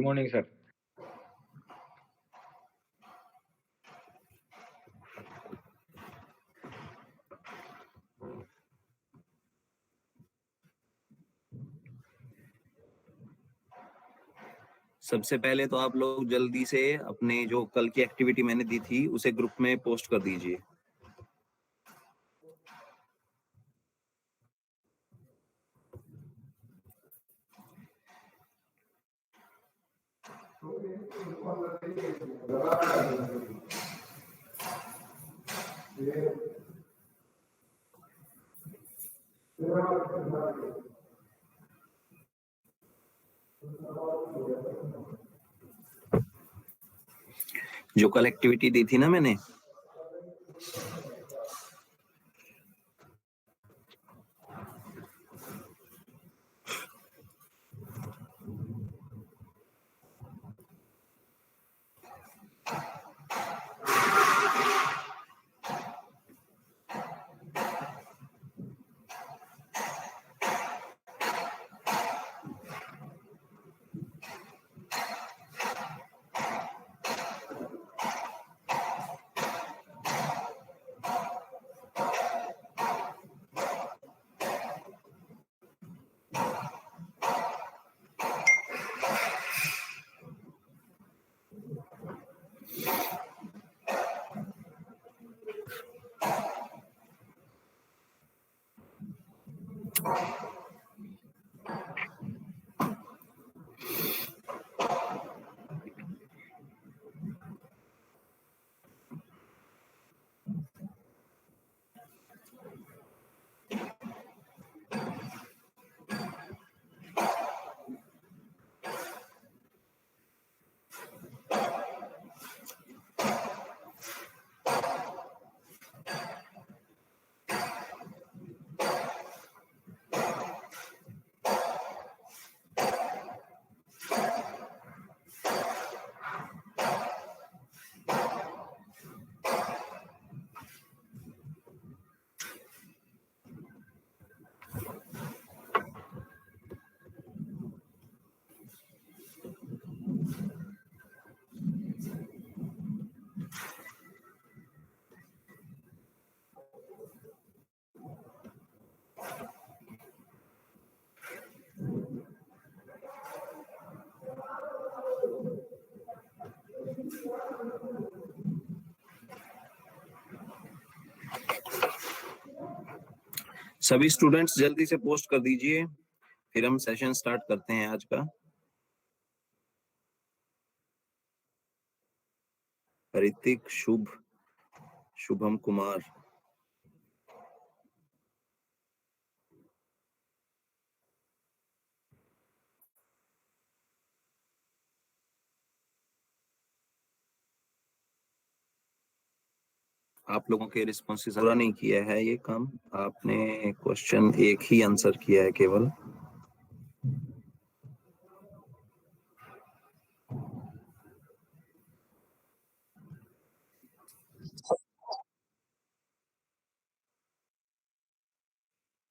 Morning sir. सबसे पहले तो आप लोग जल्दी से अपने जो कल की एक्टिविटी मैंने दी थी उसे ग्रुप में पोस्ट कर दीजिए। जो कल एक्टिविटी दी थी ना मैंने, सभी स्टूडेंट्स जल्दी से पोस्ट कर दीजिए, फिर हम सेशन स्टार्ट करते हैं आज का। ऋतिक, शुभम कुमार, आप लोगों के रिस्पॉन्सेस पूरा नहीं किया है ये काम, आपने क्वेश्चन एक ही आंसर किया है केवल।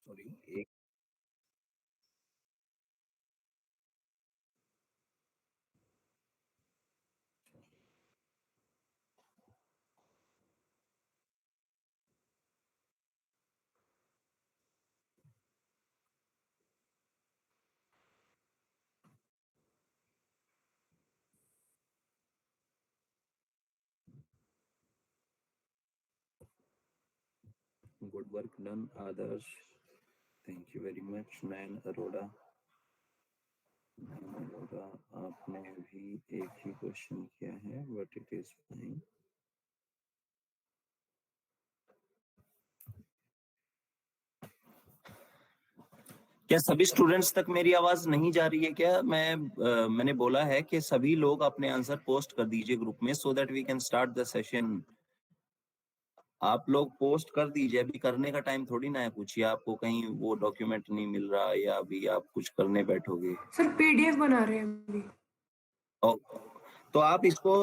सॉरी, एक good work done Adarsh, thank you very much. Nayan Arora, आपने भी एक ही क्वेश्चन किया है, बट इट इज फाइन। क्या सभी स्टूडेंट्स तक मेरी आवाज नहीं जा रही है क्या? मैंने बोला है कि सभी लोग अपने आंसर पोस्ट कर दीजिए ग्रुप में, so that we can start the session. आप लोग पोस्ट कर दीजिए, अभी करने का टाइम थोड़ी ना है। पूछिए, आपको कहीं वो डॉक्यूमेंट नहीं मिल रहा या अभी आप कुछ करने बैठोगे? सर पीडीएफ बना रहे हैं अभी। तो आप इसको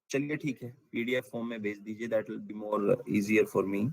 चलिए ठीक है, पीडीएफ फॉर्म में भेज दीजिए, that will be more easier for me.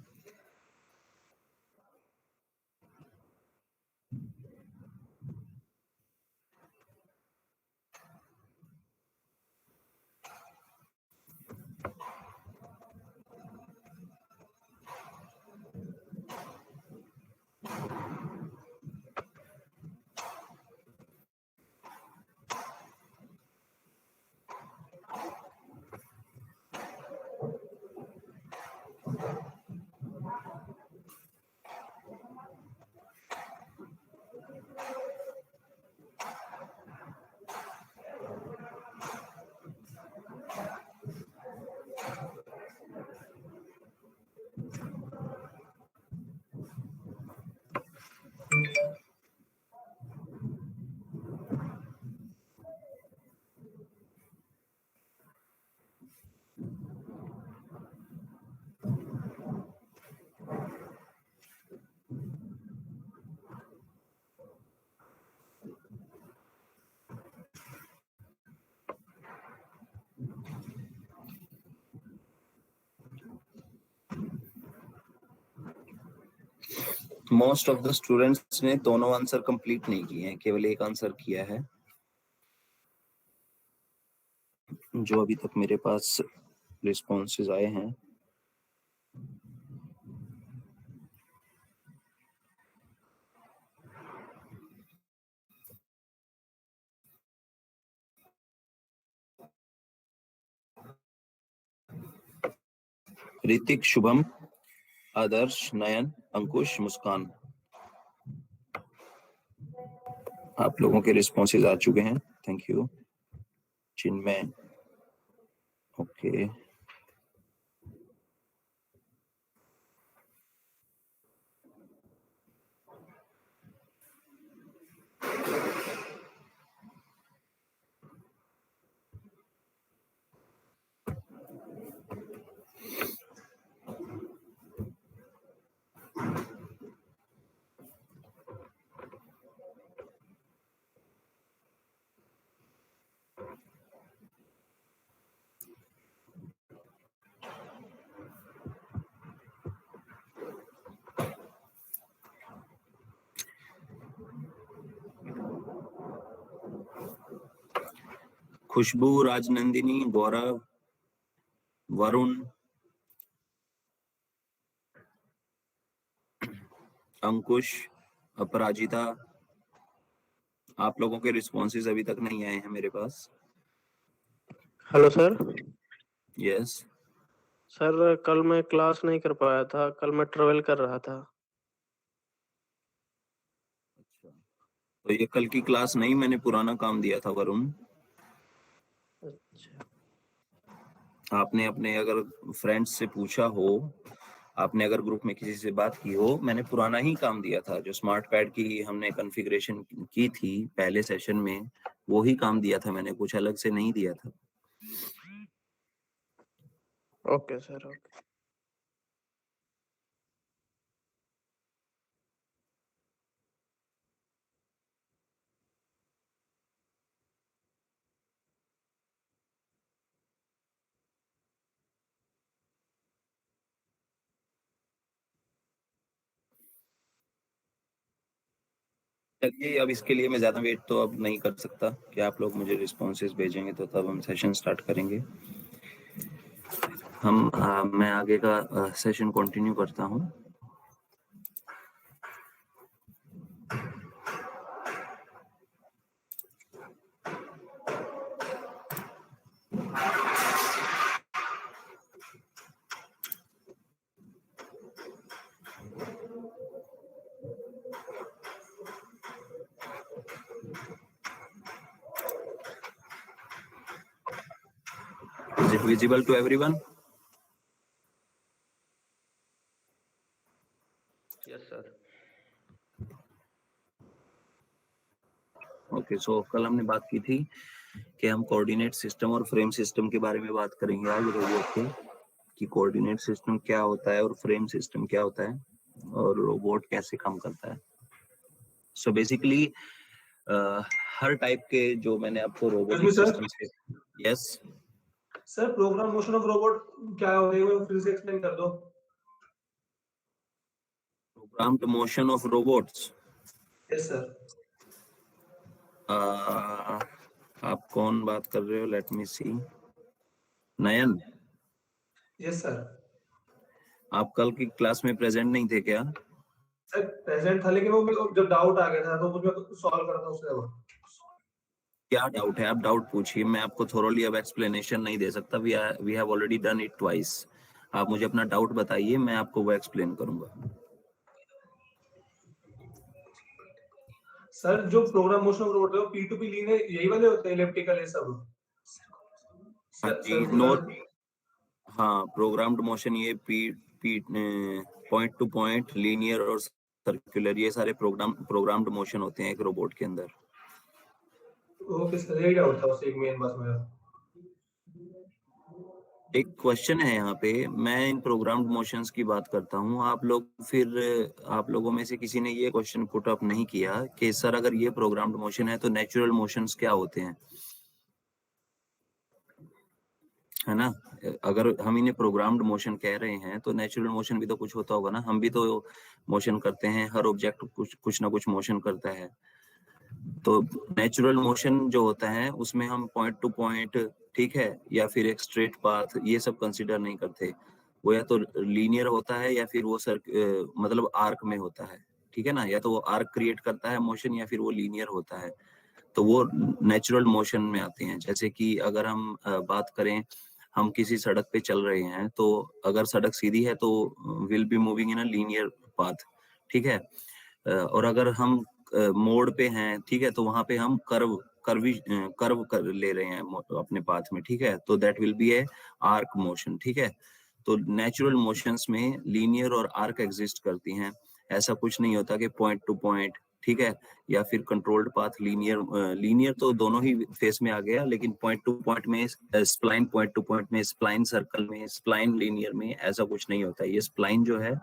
Most of the students ने दोनों आंसर कंप्लीट नहीं किए हैं, केवल एक आंसर किया है जो अभी तक मेरे पास रिस्पॉन्सेज आए हैं। ऋतिक, शुभम, आदर्श, नयन, अंकुश, मुस्कान, आप लोगों के रिस्पॉन्सेज आ चुके हैं। Thank you. Chinmay, okay. Khushboo, Rajnandini, Gaurav, Varun, Ankush, Aparajita, आप लोगों के रिस्पॉन्सेज अभी तक नहीं आए हैं मेरे पास। Hello sir. यस सर कल मैं क्लास नहीं कर पाया था, कल मैं ट्रेवल कर रहा था। अच्छा, तो ये कल की क्लास नहीं, मैंने पुराना काम दिया था वरुण। अच्छा, आपने अपने अगर फ्रेंड्स से पूछा हो, आपने अगर ग्रुप में किसी से बात की हो, मैंने पुराना ही काम दिया था। जो स्मार्ट पैड की हमने कॉन्फ़िगरेशन की थी पहले सेशन में, वो ही काम दिया था मैंने, कुछ अलग से नहीं दिया था। Okay sir, okay. चलिए, अब इसके लिए मैं ज्यादा वेट तो अब नहीं कर सकता कि आप लोग मुझे रिस्पॉन्सेज भेजेंगे तो तब हम सेशन स्टार्ट करेंगे। मैं आगे का सेशन कंटिन्यू करता हूँ। Is it visible to everyone? Yes sir. Okay, so कल हमने बात की थी कि हम कोऑर्डिनेट सिस्टम और फ्रेम सिस्टम के बारे में बात करेंगे आज रोबोट के, कि कोऑर्डिनेट सिस्टम क्या होता है और फ्रेम सिस्टम क्या होता है और रोबोट कैसे काम करता है। सो बेसिकली हर टाइप के जो मैंने आपको रोबोटिक सिस्टम से, yes sir, program motion of robot क्या होगा, वो फिर से एक्सप्लेन कर दो। Programmed motion of robots. Yes sir. आप कौन बात कर रहे हो? Let me see. Nayan, yes sir. आप कल की क्लास में प्रेजेंट नहीं थे क्या? सर प्रेजेंट था, लेकिन वो मेरे को जब डाउट आ गया था तो मुझे सॉल्व करना था उससे। क्या डाउट है? आप डाउट पूछिए, मैं आपको थोरोली अब एक्सप्लेनेशन नहीं दे सकता। We have already done it twice. आप मुझे अपना डाउट बताइए, मैं आपको वो एक्सप्लेन करूंगा। सर जो प्रोग्राम मोशन ऑफ रोबोट है वो P2P लीनियर यही वाले होते हैं, इलिप्टिकल है सब। हाँ जी, नोट। हाँ, प्रोग्राम्ड मोशन ये पॉइंट टू पॉइंट, लीनियर और सर्कुलर, ये सारे प्रोग्राम्ड मोशन होते हैं एक रोबोट के अंदर। ओके सर, यही डाउट था उससे एक मेन बस मेरा। एक क्वेश्चन है यहाँ पे, मैं इन प्रोग्राम्ड मोशंस की बात करता हूँ, आप लोगों में से किसी ने ये क्वेश्चन पुट अप नहीं किया कि सर अगर ये प्रोग्राम्ड मोशन है तो नेचुरल मोशंस क्या होते हैं? है ना। अगर हम इन्हें प्रोग्राम्ड मोशन कह रहे हैं तो नेचुरल मोशन भी तो कुछ होता होगा ना, हम भी तो मोशन करते हैं, हर ऑब्जेक्ट कुछ ना कुछ मोशन करता है। तो नेचुरल मोशन जो होता है उसमें हम पॉइंट टू पॉइंट, ठीक है, या फिर एक स्ट्रेट पाथ, ये सब कंसीडर नहीं करते। वो या तो लीनियर होता है या फिर वो मतलब आर्क में होता है, ठीक है ना, या तो वो आर्क क्रिएट करता है मोशन या फिर वो लीनियर होता है। तो वो नेचुरल मोशन में आते हैं। जैसे कि अगर हम बात करें, हम किसी सड़क पे चल रहे हैं, तो अगर सड़क सीधी है तो will be moving in a linear path, ठीक है। और अगर हम मोड़ पे हैं, ठीक है, तो वहां पे हम कर्व कर ले रहे हैं अपने पाथ में, ठीक है, तो that will be A arc motion, ठीक है। तो नेचुरल मोशंस में लीनियर और आर्क एग्जिस्ट करती हैं। ऐसा कुछ नहीं होता कि पॉइंट टू पॉइंट, ठीक है, या फिर कंट्रोल्ड पाथ लीनियर तो दोनों ही फेस में आ गया, लेकिन पॉइंट टू पॉइंट में, स्प्लाइन पॉइंट टू पॉइंट में, स्प्लाइन सर्कल में, स्प्लाइन लीनियर में ऐसा कुछ नहीं होता। ये स्प्लाइन जो है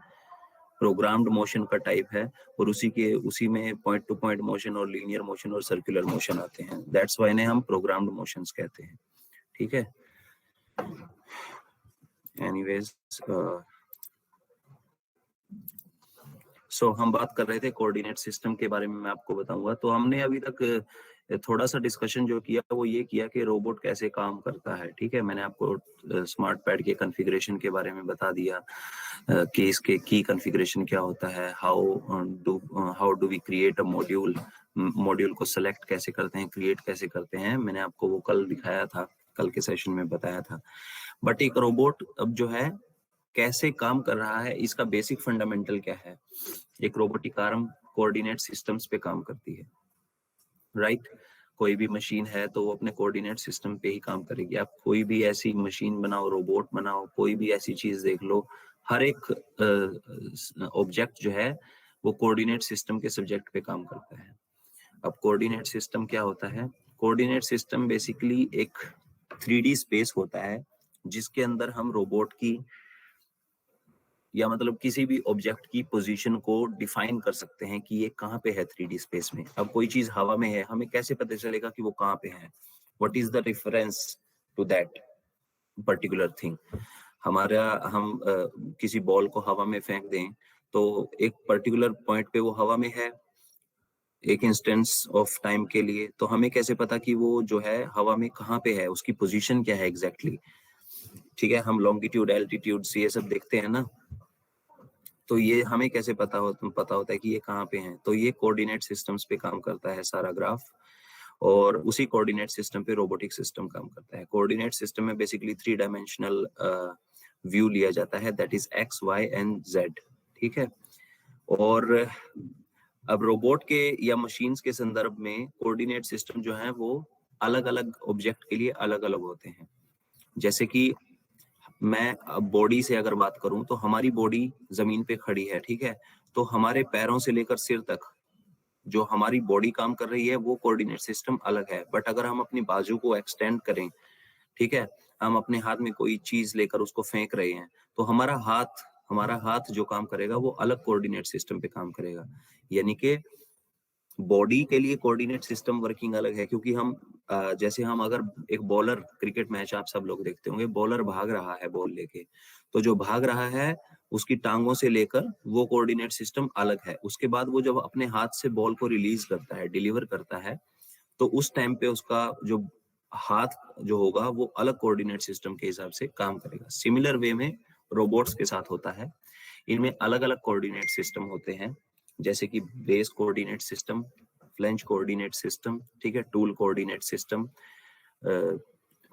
प्रोग्राम्ड मोशन का टाइप है, और उसी में पॉइंट टू पॉइंट मोशन और लीनियर मोशन और सर्कुलर मोशन आते हैं। दैट्स व्हाई इन्हें हम प्रोग्राम्ड मोशंस कहते हैं, ठीक है। एनीवेज, सो हम बात कर रहे थे कोऑर्डिनेट सिस्टम के बारे में, मैं आपको बताऊंगा। तो हमने अभी तक थोड़ा सा डिस्कशन जो किया वो ये किया कि रोबोट कैसे काम करता है, ठीक है। मैंने आपको स्मार्ट पैड के कॉन्फ़िगरेशन के बारे में बता दिया कि इसके की कॉन्फ़िगरेशन क्या होता है, how do we create a module को सेलेक्ट कैसे करते हैं, क्रिएट कैसे करते हैं, मैंने आपको वो कल दिखाया था, कल के सेशन में बताया था। बट एक रोबोट अब जो है कैसे काम कर रहा है, इसका बेसिक फंडामेंटल क्या है। एक रोबोटिक आर्म कोऑर्डिनेट सिस्टम्स पे काम करती है, राइट। कोई भी मशीन है तो वो अपने कोऑर्डिनेट सिस्टम पे ही काम करेगी। आप कोई भी ऐसी मशीन बनाओ, रोबोट बनाओ, कोई भी ऐसी चीज देख लो, हर एक ऑब्जेक्ट जो है वो कोऑर्डिनेट सिस्टम के सब्जेक्ट पे काम करता है। अब कोऑर्डिनेट सिस्टम क्या होता है? कोऑर्डिनेट सिस्टम बेसिकली एक 3D स्पेस होता है जिसके अंदर हम रोबोट की या मतलब किसी भी ऑब्जेक्ट की पोजीशन को डिफाइन कर सकते हैं कि ये कहाँ पे है 3D स्पेस में। अब कोई चीज हवा में है, हमें कैसे पता चलेगा कि वो कहाँ पे है? What is the reference to that particular thing? हम किसी बॉल को हवा में फेंक दें तो एक पर्टिकुलर पॉइंट पे वो हवा में है एक इंस्टेंस ऑफ टाइम के लिए, तो हमें कैसे पता कि वो जो है हवा में कहाँ पे है, उसकी पोजीशन क्या है एग्जैक्टली, ठीक है। हम लॉन्गिट्यूड, एल्टीट्यूड ये सब देखते हैं ना, तो ये हमें कैसे पता होता है कि ये कहाँ पे हैं? तो ये कोऑर्डिनेट सिस्टम्स पे काम करता है सारा ग्राफ, और उसी कोऑर्डिनेट सिस्टम पे रोबोटिक सिस्टम काम करता है। कोऑर्डिनेट सिस्टम में बेसिकली 3 डायमेंशनल व्यू लिया जाता है, that is x, y and z, ठीक है। और अब रोबोट के या मशीन्स के संदर्भ में कोऑर्डिनेट सिस्टम जो है वो अलग अलग ऑब्जेक्ट के लिए अलग अलग होते हैं। जैसे कि मैं बॉडी से अगर बात करूं तो हमारी बॉडी जमीन पे खड़ी है, ठीक है, तो हमारे पैरों से लेकर सिर तक जो हमारी बॉडी काम कर रही है वो कोऑर्डिनेट सिस्टम अलग है। बट अगर हम अपनी बाजू को एक्सटेंड करें, ठीक है, हम अपने हाथ में कोई चीज लेकर उसको फेंक रहे हैं, तो हमारा हाथ जो काम करेगा वो अलग कोऑर्डिनेट सिस्टम पे काम करेगा। यानी कि बॉडी के लिए कोऑर्डिनेट सिस्टम वर्किंग अलग है, क्योंकि हम जैसे हम अगर एक बॉलर, क्रिकेट मैच आप सब लोग देखते होंगे, बॉलर भाग रहा है बॉल लेके, तो जो भाग रहा है उसकी टांगों से लेकर वो कोऑर्डिनेट सिस्टम अलग है। उसके बाद वो जब अपने हाथ से बॉल को रिलीज करता है, डिलीवर करता है, तो उस टाइम पे उसका जो हाथ जो होगा वो अलग कोऑर्डिनेट सिस्टम के हिसाब से काम करेगा। सिमिलर वे में रोबोट्स के साथ होता है, इनमें अलग अलग कोऑर्डिनेट सिस्टम होते हैं, जैसे कि base coordinate system, flange coordinate system, ठीक है, tool coordinate system,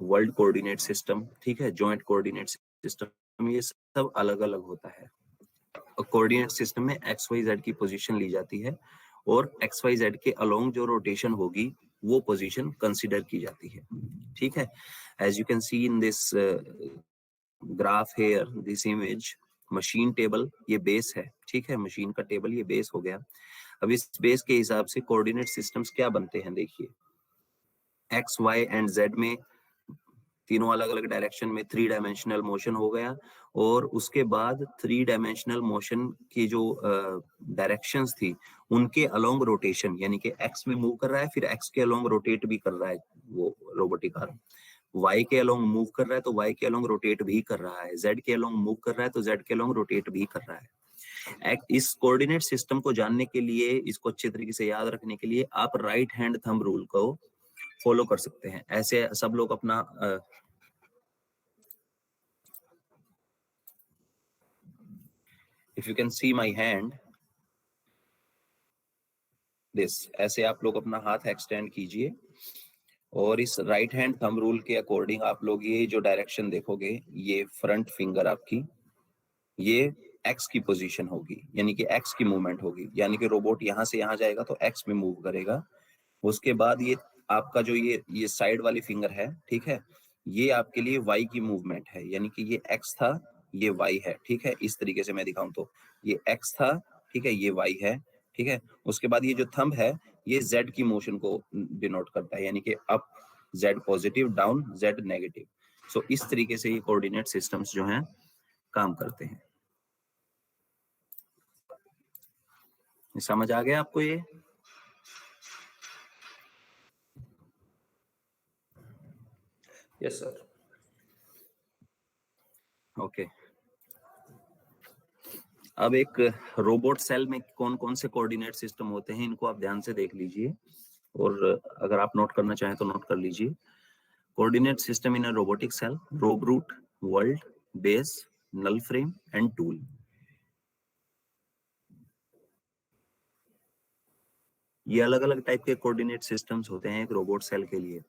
world coordinate system, ठीक है, जॉइंट कोऑर्डिनेट सिस्टम, ये सब अलग अलग होता है। कोऑर्डिनेट सिस्टम में एक्स वाई जेड की पोजीशन ली जाती है, और एक्स वाई जेड के अलोंग जो रोटेशन होगी वो पोजीशन कंसीडर की जाती है, ठीक है। As you can see in this graph here, this image, machine table ये बेस है, ठीक है, मशीन का टेबल ये बेस हो गया। अब इस बेस के हिसाब से कोऑर्डिनेट सिस्टम्स क्या बनते हैं, देखिए, एक्स, वाई एंड जेड में तीनों अलग अलग डायरेक्शन में 3 डायमेंशनल मोशन हो गया, और उसके बाद 3 डायमेंशनल मोशन की जो डायरेक्शंस थी उनके अलोंग रोटेशन, यानी कि एक्स में मूव कर रहा है फिर एक्स के अलोंग रोटेट भी कर रहा है वो रोबोटिक आर्म, y के अलोंग मूव कर रहा है तो y के अलोंग रोटेट भी कर रहा है, z के अलोंग मूव कर रहा है तो z के अलोंग रोटेट भी कर रहा है। इस कोऑर्डिनेट सिस्टम को जानने के लिए, इसको अच्छे तरीके से याद रखने के लिए आप राइट हैंड थंब रूल को फॉलो कर सकते हैं। ऐसे सब लोग अपना if you can see my hand this, ऐसे आप लोग अपना हाथ एक्सटेंड कीजिए और इस राइट हैंड थंब रूल के अकॉर्डिंग आप लोग ये जो डायरेक्शन देखोगे, ये फ्रंट फिंगर आपकी ये एक्स की पोजीशन होगी, यानी कि एक्स की मूवमेंट होगी, यानी कि रोबोट यहाँ से यहाँ जाएगा तो एक्स में मूव करेगा। उसके बाद ये आपका जो ये साइड वाली फिंगर है, ठीक है, ये आपके लिए वाई की मूवमेंट है, यानी कि ये एक्स था ये वाई है, ठीक है। इस तरीके से मैं दिखाऊं तो ये एक्स था, ठीक है, ये वाई है, ठीक है। उसके बाद ये जो थंब है ये जेड की मोशन को डिनोट करता है, यानी कि up Z positive, down Z negative. So इस तरीके से ये कोऑर्डिनेट सिस्टम्स जो हैं काम करते हैं। समझ आ गया आपको ये? Yes sir. ओके। अब एक रोबोट सेल में कौन कौन से कोऑर्डिनेट सिस्टम होते हैं इनको आप ध्यान से देख लीजिए, और अगर आप नोट करना चाहें तो नोट कर लीजिए। Coordinate system in a robotic cell: robroot, world, base, null frame and tool. ये अलग अलग टाइप के कोऑर्डिनेट सिस्टम्स होते हैं एक रोबोट सेल के लिए।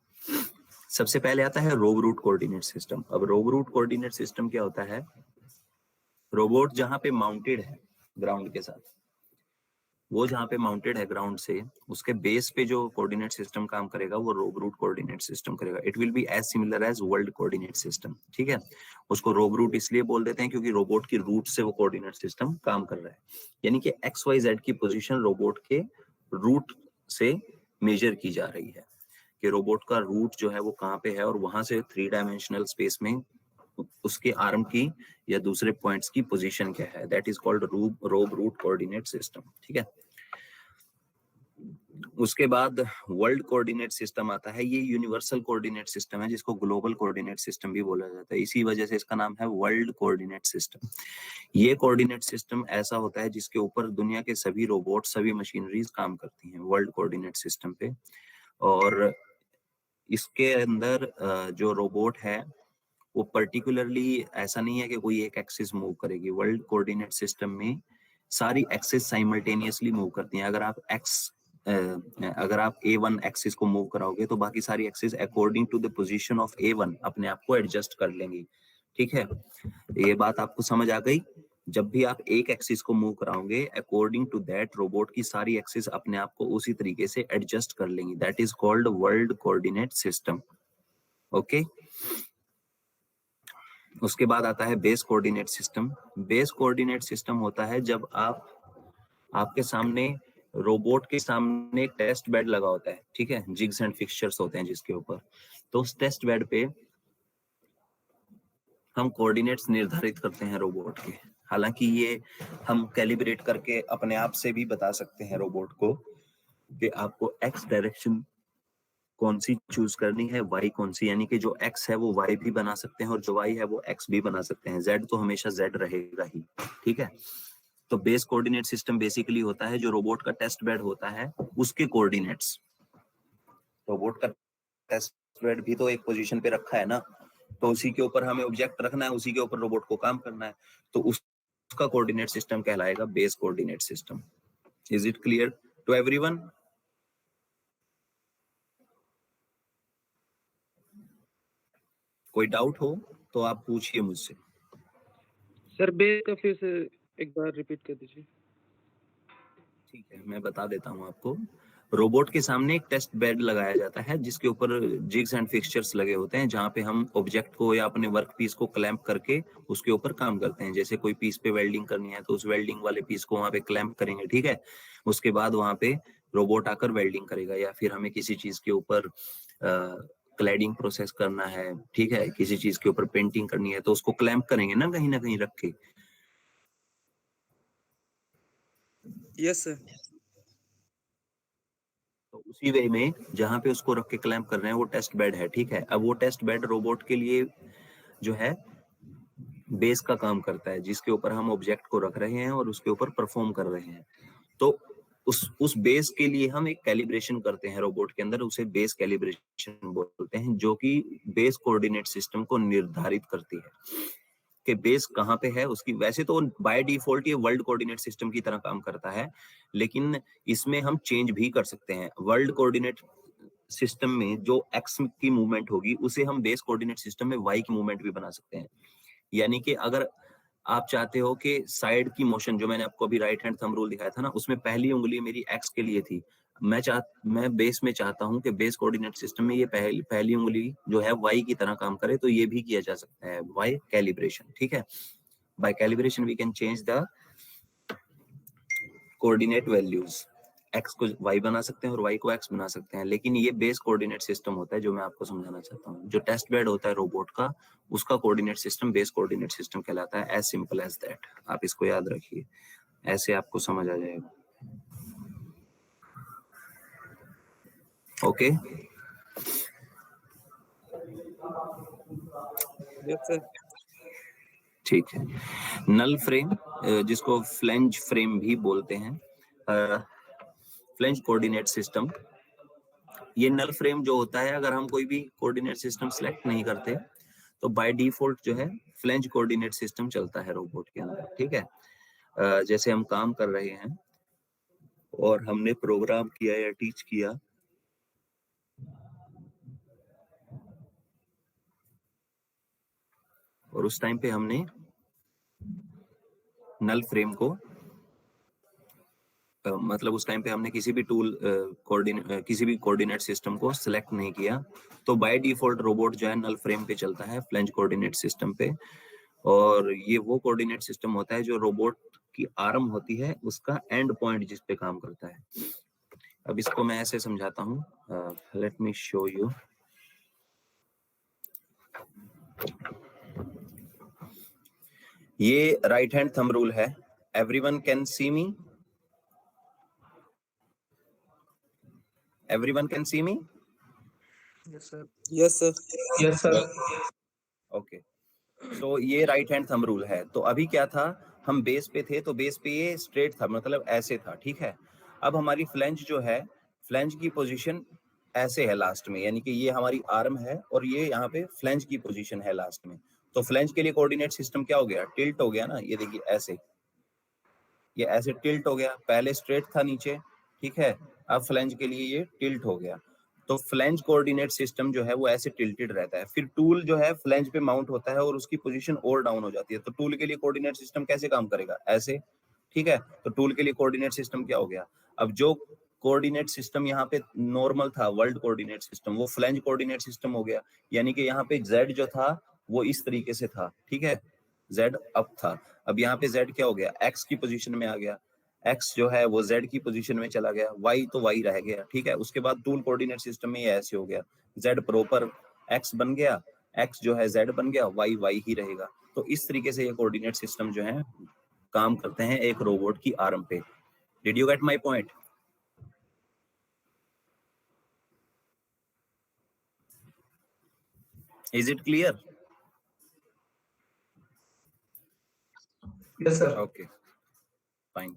सबसे पहले आता है रोब रूट कोऑर्डिनेट सिस्टम। अब रोब रूट कोऑर्डिनेट सिस्टम क्या होता है? रोबोट जहां पे माउंटेड है ग्राउंड के साथ, वो जहां पे माउंटेड है ग्राउंड से, उसके बेस पे जो कोऑर्डिनेट सिस्टम काम करेगा वो रोब रूट कोऑर्डिनेट सिस्टम करेगा। It will be as similar as world coordinate system, ठीक है। उसको रोब रूट इसलिए बोल देते हैं क्योंकि रोबोट की रूट से वो कोऑर्डिनेट सिस्टम काम कर रहा है, यानी कि एक्स वाई जेड की पोजीशन रोबोट के रूट से मेजर की जा रही है कि रोबोट का रूट जो है वो कहाँ पे है, और वहां से 3 डायमेंशनल स्पेस में उसके आर्म की या दूसरे पॉइंट्स की पोजीशन क्या है। दैट इज कॉल्ड रोब रूट कोऑर्डिनेट सिस्टम, ठीक है। उसके बाद वर्ल्ड कोऑर्डिनेट सिस्टम आता है। ये यूनिवर्सल कोऑर्डिनेट सिस्टम है जिसको ग्लोबल कोऑर्डिनेट सिस्टम भी बोला जाता है, इसी वजह से इसका नाम है वर्ल्ड कोऑर्डिनेट सिस्टम। ये कोऑर्डिनेट सिस्टम ऐसा होता है जिसके ऊपर दुनिया के सभी रोबोट, सभी मशीनरीज काम करती हैं वर्ल्ड कोऑर्डिनेट सिस्टम पे। और इसके अंदर जो रोबोट है वो पर्टिकुलरली ऐसा नहीं है कि कोई एक एक्सिस मूव करेगी। वर्ल्ड कोऑर्डिनेट सिस्टम में सारी एक्सिस साइमल्टेनियसली मूव करती हैं। अगर आप A1 एक्सिस को मूव कराओगे तो बाकी सारी axis according to the position of A1 अपने आप को एडजस्ट कर लेंगी, ठीक है। ये बात आपको समझ आ गई? जब भी आप एक एक्सिस को मूव कराओगे अकॉर्डिंग टू दैट रोबोट की सारी एक्सिस अपने आप को उसी तरीके से एडजस्ट कर लेंगी। That is called world coordinate system, okay. उसके बाद आता है base coordinate system. Base coordinate system होता है जब आपके सामने, रोबोट के सामने एक टेस्ट बेड लगा होता है, ठीक है, जिग्स एंड फिक्सचर्स होते हैं जिसके ऊपर, तो उस टेस्ट बेड पे हम कोऑर्डिनेट्स निर्धारित करते हैं रोबोट के। हालांकि ये हम कैलिब्रेट करके अपने आप से भी बता सकते हैं रोबोट को कि आपको एक्स डायरेक्शन कौन सी चूज करनी है, वाई कौन सी, यानी कि जो एक्स है वो वाई भी बना सकते हैं और जो वाई है वो एक्स भी बना सकते हैं। जेड तो हमेशा जेड रहेगा ही, ठीक है। तो बेस कोऑर्डिनेट सिस्टम बेसिकली होता है जो रोबोट का टेस्ट बेड होता है उसके कोऑर्डिनेट्स। रोबोट का टेस्ट बेड भी तो एक पोजीशन पे रखा है ना, तो उसी के ऊपर हमें ऑब्जेक्ट रखना है, उसी के ऊपर रोबोट को काम करना है, तो उसका कोऑर्डिनेट सिस्टम कहलाएगा base coordinate system. Is it clear to everyone? कोई डाउट हो तो आप पूछिए मुझसे। सर बेस का फिर से एक बार रिपीट कर दीजिए। ठीक है, मैं बता देता हूँ आपको। रोबोट के सामने एक टेस्ट बेड लगाया जाता है जिसके ऊपर जिग्स एंड फिक्सचर्स लगे होते हैं, जहाँ पे हम ऑब्जेक्ट को या अपने वर्क पीस को क्लैंप करके उसके ऊपर काम करते हैं। जैसे कोई पीस पे वेल्डिंग करनी है तो उस वेल्डिंग वाले पीस को वहाँ पे क्लैंप करेंगे, ठीक है। उसके बाद वहाँ पे रोबोट आकर वेल्डिंग करेगा, या फिर हमें किसी चीज के ऊपर क्लैडिंग प्रोसेस करना है, ठीक है, किसी चीज के ऊपर पेंटिंग करनी है तो उसको क्लैंप करेंगे ना कहीं रख के। Yes sir. तो उसी वे में जहां पे उसको रख के क्लैंप कर रहे हैं वो टेस्ट बेड है, ठीक है। अब वो टेस्ट बेड रोबोट के लिए जो है बेस का काम करता है, जिसके ऊपर हम ऑब्जेक्ट को रख रहे हैं और उसके ऊपर परफॉर्म कर रहे हैं। तो उस बेस के लिए हम एक कैलिब्रेशन करते हैं रोबोट के अंदर, उसे बेस कैलिब्रेशन बोलते हैं, जो कि बेस कोऑर्डिनेट सिस्टम को निर्धारित करती है कि बेस कहाँ पे है उसकी। वैसे तो बाय डिफॉल्ट ये वर्ल्ड कोऑर्डिनेट सिस्टम की तरह काम करता है, लेकिन इसमें हम चेंज भी कर सकते हैं। वर्ल्ड कोऑर्डिनेट सिस्टम में जो एक्स की मूवमेंट होगी उसे हम बेस कोऑर्डिनेट सिस्टम में वाई की मूवमेंट भी बना सकते हैं। यानी कि अगर आप चाहते हो कि साइड की मोशन, जो मैंने आपको अभी राइट हैंड थंब रूल दिखाया था ना, उसमें पहली उंगली मेरी एक्स के लिए थी, मैं बेस में चाहता हूं कि बेस कोऑर्डिनेट सिस्टम में ये पहली उंगली जो है वाई की तरह काम करे, तो ये भी किया जा सकता है वाई कैलिब्रेशन, ठीक है। By calibration we can change the coordinate values, x को वाई बना सकते हैं और वाई को एक्स बना सकते हैं, लेकिन ये बेस कोऑर्डिनेट सिस्टम होता है जो मैं आपको समझाना चाहता हूँ। जो टेस्ट बेड होता है रोबोट का, उसका coordinate system base coordinate system कहलाता है। एज सिंपल एज दैट, आप इसको याद रखिए, ऐसे आपको समझ आ जाएगा। ओके ठीक है। नल फ्रेम, जिसको फ्लेंज फ्रेम भी बोलते हैं, फ्लेंज कोऑर्डिनेट सिस्टम। ये नल फ्रेम जो होता है, अगर हम कोई भी कोऑर्डिनेट सिस्टम सेलेक्ट नहीं करते तो बाय डिफॉल्ट जो है फ्लेंज कोऑर्डिनेट सिस्टम चलता है रोबोट के अंदर, ठीक है। जैसे हम काम कर रहे हैं और हमने प्रोग्राम किया या टीच किया, और उस टाइम पे हमने नल फ्रेम को मतलब उस टाइम पे हमने किसी भी किसी भी कोऑर्डिनेट सिस्टम को सिलेक्ट नहीं किया, तो बाय डिफॉल्ट रोबोट जो है नल फ्रेम पे चलता है, फ्लेंज कोऑर्डिनेट सिस्टम पे। और ये वो कोऑर्डिनेट सिस्टम होता है जो रोबोट की आर्म होती है उसका एंड पॉइंट जिस पे काम करता है। अब इसको मैं ऐसे समझाता हूँ, लेट मी शो यू। ये राइट हैंड थंब रूल है, everyone can see me, everyone can see me. Yes sir. Yes sir. Yes sir. Okay, तो ये राइट हैंड थंब रूल है। तो अभी क्या था, हम बेस पे थे तो बेस पे ये स्ट्रेट था, मतलब ऐसे था, ठीक है। अब हमारी फ्लेंज जो है, फ्लेंज की पोजीशन ऐसे है लास्ट में, यानी कि ये हमारी आर्म है और ये यहाँ पे फ्लेंज की पोजीशन है लास्ट में। तो फ्लेंज के लिए कोऑर्डिनेट सिस्टम क्या हो गया, टिल्ट हो गया ना। ये देखिए ऐसे, ये ऐसे टिल्ट हो गया, पहले स्ट्रेट था नीचे, ठीक है, अब फ्लेंज के लिए ये टिल्ट हो गया। तो फ्लेंज कोऑर्डिनेट सिस्टम जो है वो ऐसे टिल्टेड रहता है। फिर टूल जो है फ्लेंज पे माउंट होता है और उसकी पोजीशन और डाउन हो जाती है। तो टूल के लिए कोऑर्डिनेट सिस्टम कैसे काम करेगा, ऐसे, ठीक है। तो टूल के लिए कोऑर्डिनेट सिस्टम क्या हो गया, अब जो कोऑर्डिनेट सिस्टम यहाँ पे नॉर्मल था, वर्ल्ड कोऑर्डिनेट सिस्टम, वो फ्लेंज कोऑर्डिनेट सिस्टम हो गया। यानी कि यहाँ पे जेड जो था वो इस तरीके से था, ठीक है, जेड अप था। अब यहाँ पे जेड क्या हो गया, एक्स की पोजीशन में आ गया, एक्स जो है वो जेड की पोजीशन में चला गया, वाई तो वाई रह गया, ठीक है। उसके बाद टूल कोऑर्डिनेट सिस्टम में ये ऐसे हो गया, जेड प्रॉपर एक्स बन गया, एक्स जो है जेड बन गया, वाई वाई ही रहेगा। तो इस तरीके से ये कोऑर्डिनेट सिस्टम जो है काम करते हैं एक रोबोट की आर्म पे। Did you get my point? Is it clear? Yes sir. Okay fine.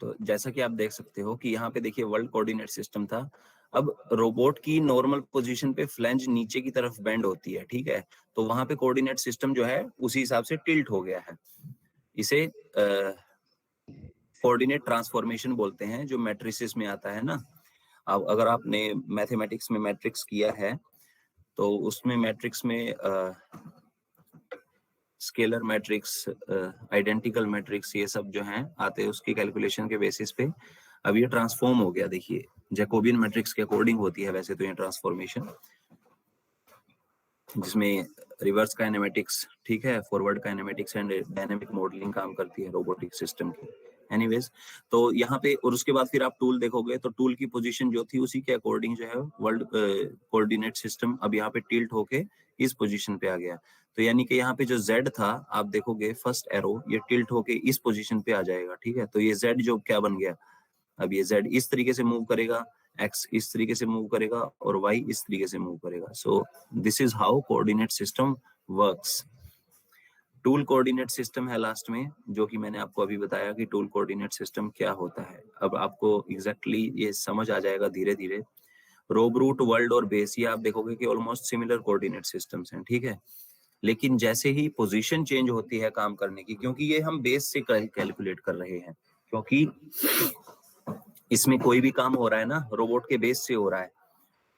तो जैसा कि आप देख सकते हो कि यहाँ पे देखिए वर्ल्ड कोऑर्डिनेट सिस्टम था। अब रोबोट की नॉर्मल पोजीशन पे फ्लेंज नीचे की तरफ बेंड होती है, ठीक है। तो वहां पे कोऑर्डिनेट सिस्टम जो है उसी हिसाब से टिल्ट हो गया है। इसे कोऑर्डिनेट ट्रांसफॉर्मेशन बोलते हैं, जो मैट्रिसेस में आता है ना। अब अगर आपने मैथमेटिक्स में मैट्रिक्स किया है तो उसमें मैट्रिक्स में स्केलर मैट्रिक्स, आइडेंटिकल मैट्रिक्स, ये सब जो हैं आते हैं उसकी कैलकुलेशन के बेसिस पे। अब ये ट्रांसफॉर्म हो गया, देखिए जैकोबियन मैट्रिक्स के अकॉर्डिंग होती है वैसे तो ये ट्रांसफॉर्मेशन, जिसमें रिवर्स काइनेमेटिक्स, ठीक है, forward kinematics and dynamic modelling काम करती है रोबोटिक सिस्टम की। एनीवेज, तो यहाँ पे और उसके बाद फिर आप टूल देखोगे तो टूल की पोजीशन जो थी उसी के अकॉर्डिंग जो है वर्ल्ड कोऑर्डिनेट सिस्टम अब यहाँ पे टिल्ट होके इस पोजीशन पे आ गया। तो यानी कि यहाँ पे जो Z था आप देखोगे फर्स्ट एरो ये टिल्ट होके इस पोजीशन पे आ जाएगा, ठीक है। तो ये Z जो क्या बन गया, अब ये Z इस तरीके से मूव करेगा, X इस तरीके से मूव करेगा और Y इस तरीके से मूव करेगा। So this is how coordinate system works. Tool coordinate system है लास्ट में, जो कि मैंने आपको अभी बताया कि टूल कोऑर्डिनेट सिस्टम क्या होता है। अब आपको एग्जैक्टली ये समझ आ जाएगा धीरे धीरे। रोब रूट, वर्ल्ड और बेस, ये आप देखोगे कि ऑलमोस्ट सिमिलर कोऑर्डिनेट सिस्टम्स हैं, ठीक है। लेकिन जैसे ही पोजीशन चेंज होती है काम करने की, क्योंकि ये हम बेस से कैलकुलेट कर रहे हैं, क्योंकि इसमें कोई भी काम हो रहा है ना रोबोट के बेस से हो रहा है।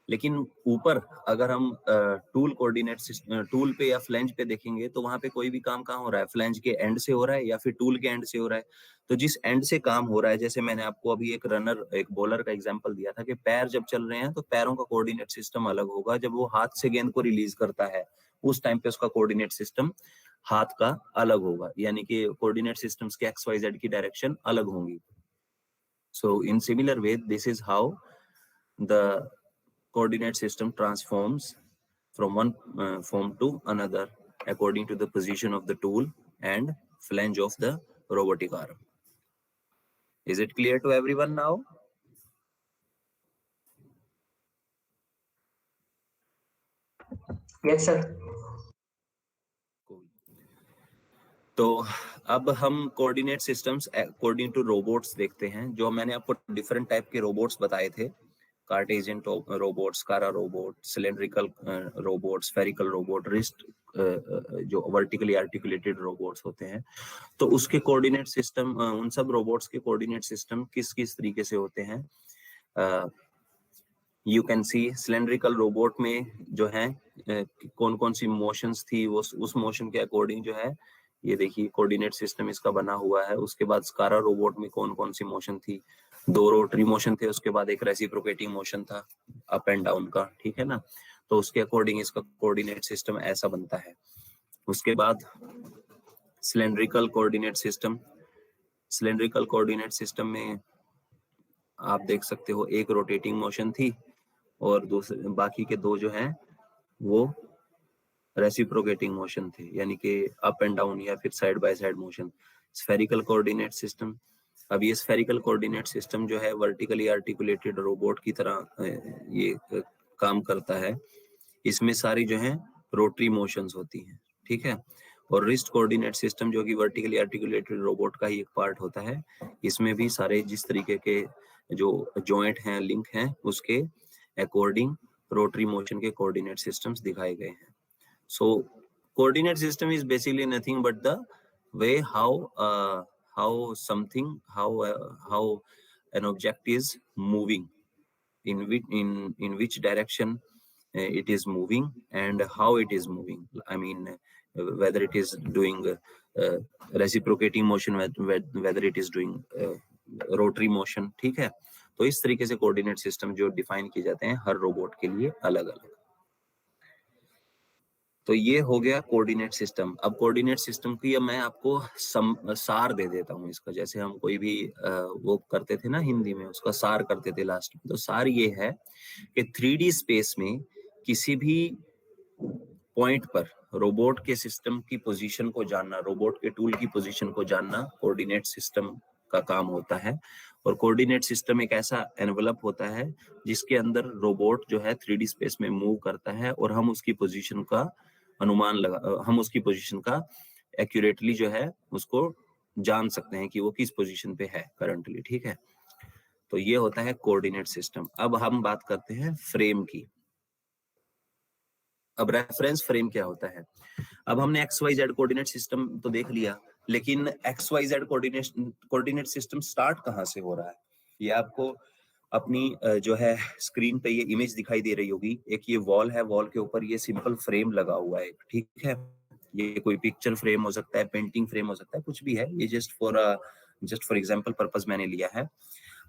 लेकिन ऊपर अगर हम टूल कोऑर्डिनेट सिस्टम टूल पे या फ्लैंज पे देखेंगे तो वहां पे कोई भी काम कहाँ हो रहा है, फ्लैंज के एंड से हो रहा है या फिर टूल के एंड से हो रहा है। तो जिस एंड से काम हो रहा है, जैसे मैंने आपको अभी एक रनर एक बॉलर का एग्जांपल दिया था कि पैर जब चल रहे हैं तो पैरों का कोऑर्डिनेट सिस्टम अलग होगा, जब वो हाथ से गेंद को रिलीज करता है उस टाइम पे उसका कोऑर्डिनेट सिस्टम हाथ का अलग होगा, यानी कि कोऑर्डिनेट सिस्टम्स के एक्स वाई जेड की डायरेक्शन अलग होंगी। So in similar way this is how the coordinate system transforms from one form to another according to the position of the tool and flange of the robotic arm. Is it clear to everyone now? Yes, sir. Cool. तो अब हम coordinate systems according to robots देखते हैं। जो मैंने आपको different type के robots बताए थे, Cartesian robot, SCARA robot, cylindrical robot, spherical robot, wrist जो वर्टिकली आर्टिकुलेटेड रोबोट्स होते हैं, तो उसके कोऑर्डिनेट सिस्टम, उन सब रोबोट्स के कोऑर्डिनेट सिस्टम किस किस तरीके से होते हैं। You can C cylindrical robot में जो है कौन कौन सी मोशंस थी, वो उस मोशन के अकॉर्डिंग जो है ये देखिए कोऑर्डिनेट सिस्टम इसका बना हुआ है। उसके बाद स्कारा रोबोट में कौन कौन सी मोशन थी, 2 रोटरी मोशन थे, उसके बाद एक रेसिप्रोकेटिंग मोशन था अप एंड डाउन का, ठीक है ना। तो उसके अकॉर्डिंग इसका कोऑर्डिनेट सिस्टम ऐसा बनता है। उसके बाद cylindrical coordinate system, cylindrical coordinate system में आप देख सकते हो एक रोटेटिंग मोशन थी और दूसरे बाकी के 2 जो हैं वो रेसिप्रोकेटिंग मोशन थे, यानी कि अप एंड डाउन या फिर side by side motion. Spherical coordinate system, अब ये स्फेरिकल कोऑर्डिनेट सिस्टम जो है वर्टिकली आर्टिकुलेटेड रोबोट की तरह ये काम करता है। इसमें सारी जो है रोटरी मोशंस होती हैं, ठीक है। और रिस्ट कोऑर्डिनेट सिस्टम जो कि वर्टिकली आर्टिकुलेटेड रोबोट का ही एक पार्ट होता है, इसमें भी सारे जिस तरीके के जो जॉइंट हैं, लिंक हैं, उसके अकॉर्डिंग रोटरी मोशन के कोऑर्डिनेट सिस्टम्स दिखाए गए हैं। So coordinate system is basically nothing but the way how something how an object is moving, in which direction it is moving and how it is moving. I mean whether it is doing reciprocating motion, whether it is doing rotary motion, ठीक है। तो इस तरीके से coordinate system जो define किए जाते हैं हर रोबोट के लिए अलग अलग। तो ये हो गया कोऑर्डिनेट सिस्टम। अब कोऑर्डिनेट सिस्टम की अब मैं आपको सार दे देता हूँ इसका, जैसे हम कोई भी वो करते थे ना हिंदी में, उसका सार करते थे लास्ट में। तो सार ये है कि 3D स्पेस में किसी भी पॉइंट पर रोबोट के सिस्टम की पोजीशन को जानना, रोबोट के टूल की पोजीशन को जानना कोऑर्डिनेट सिस्टम का काम होता है। और कोऑर्डिनेट सिस्टम एक ऐसा एनवलप होता है जिसके अंदर रोबोट जो है 3D स्पेस में मूव करता है और हम उसकी पोजीशन का अनुमान लगा, हम उसकी पोजीशन का एक्यूरेटली जो है उसको जान सकते हैं कि वो किस पोजीशन पे है करंटली, ठीक है। तो ये होता है कोऑर्डिनेट सिस्टम। अब हम बात करते हैं फ्रेम की। अब रेफरेंस फ्रेम क्या होता है? अब हमने x Y z coordinate system तो देख लिया, लेकिन x Y z coordinate system start कहाँ से हो रहा है? ये आपको अपनी जो है स्क्रीन पे ये इमेज दिखाई दे रही होगी। एक ये वॉल है, वॉल के ऊपर ये सिंपल फ्रेम लगा हुआ है, ठीक है। ये कोई पिक्चर फ्रेम हो सकता है, पेंटिंग फ्रेम हो सकता है, कुछ भी है। ये जस्ट फॉर एग्जांपल पर्पस मैंने लिया है।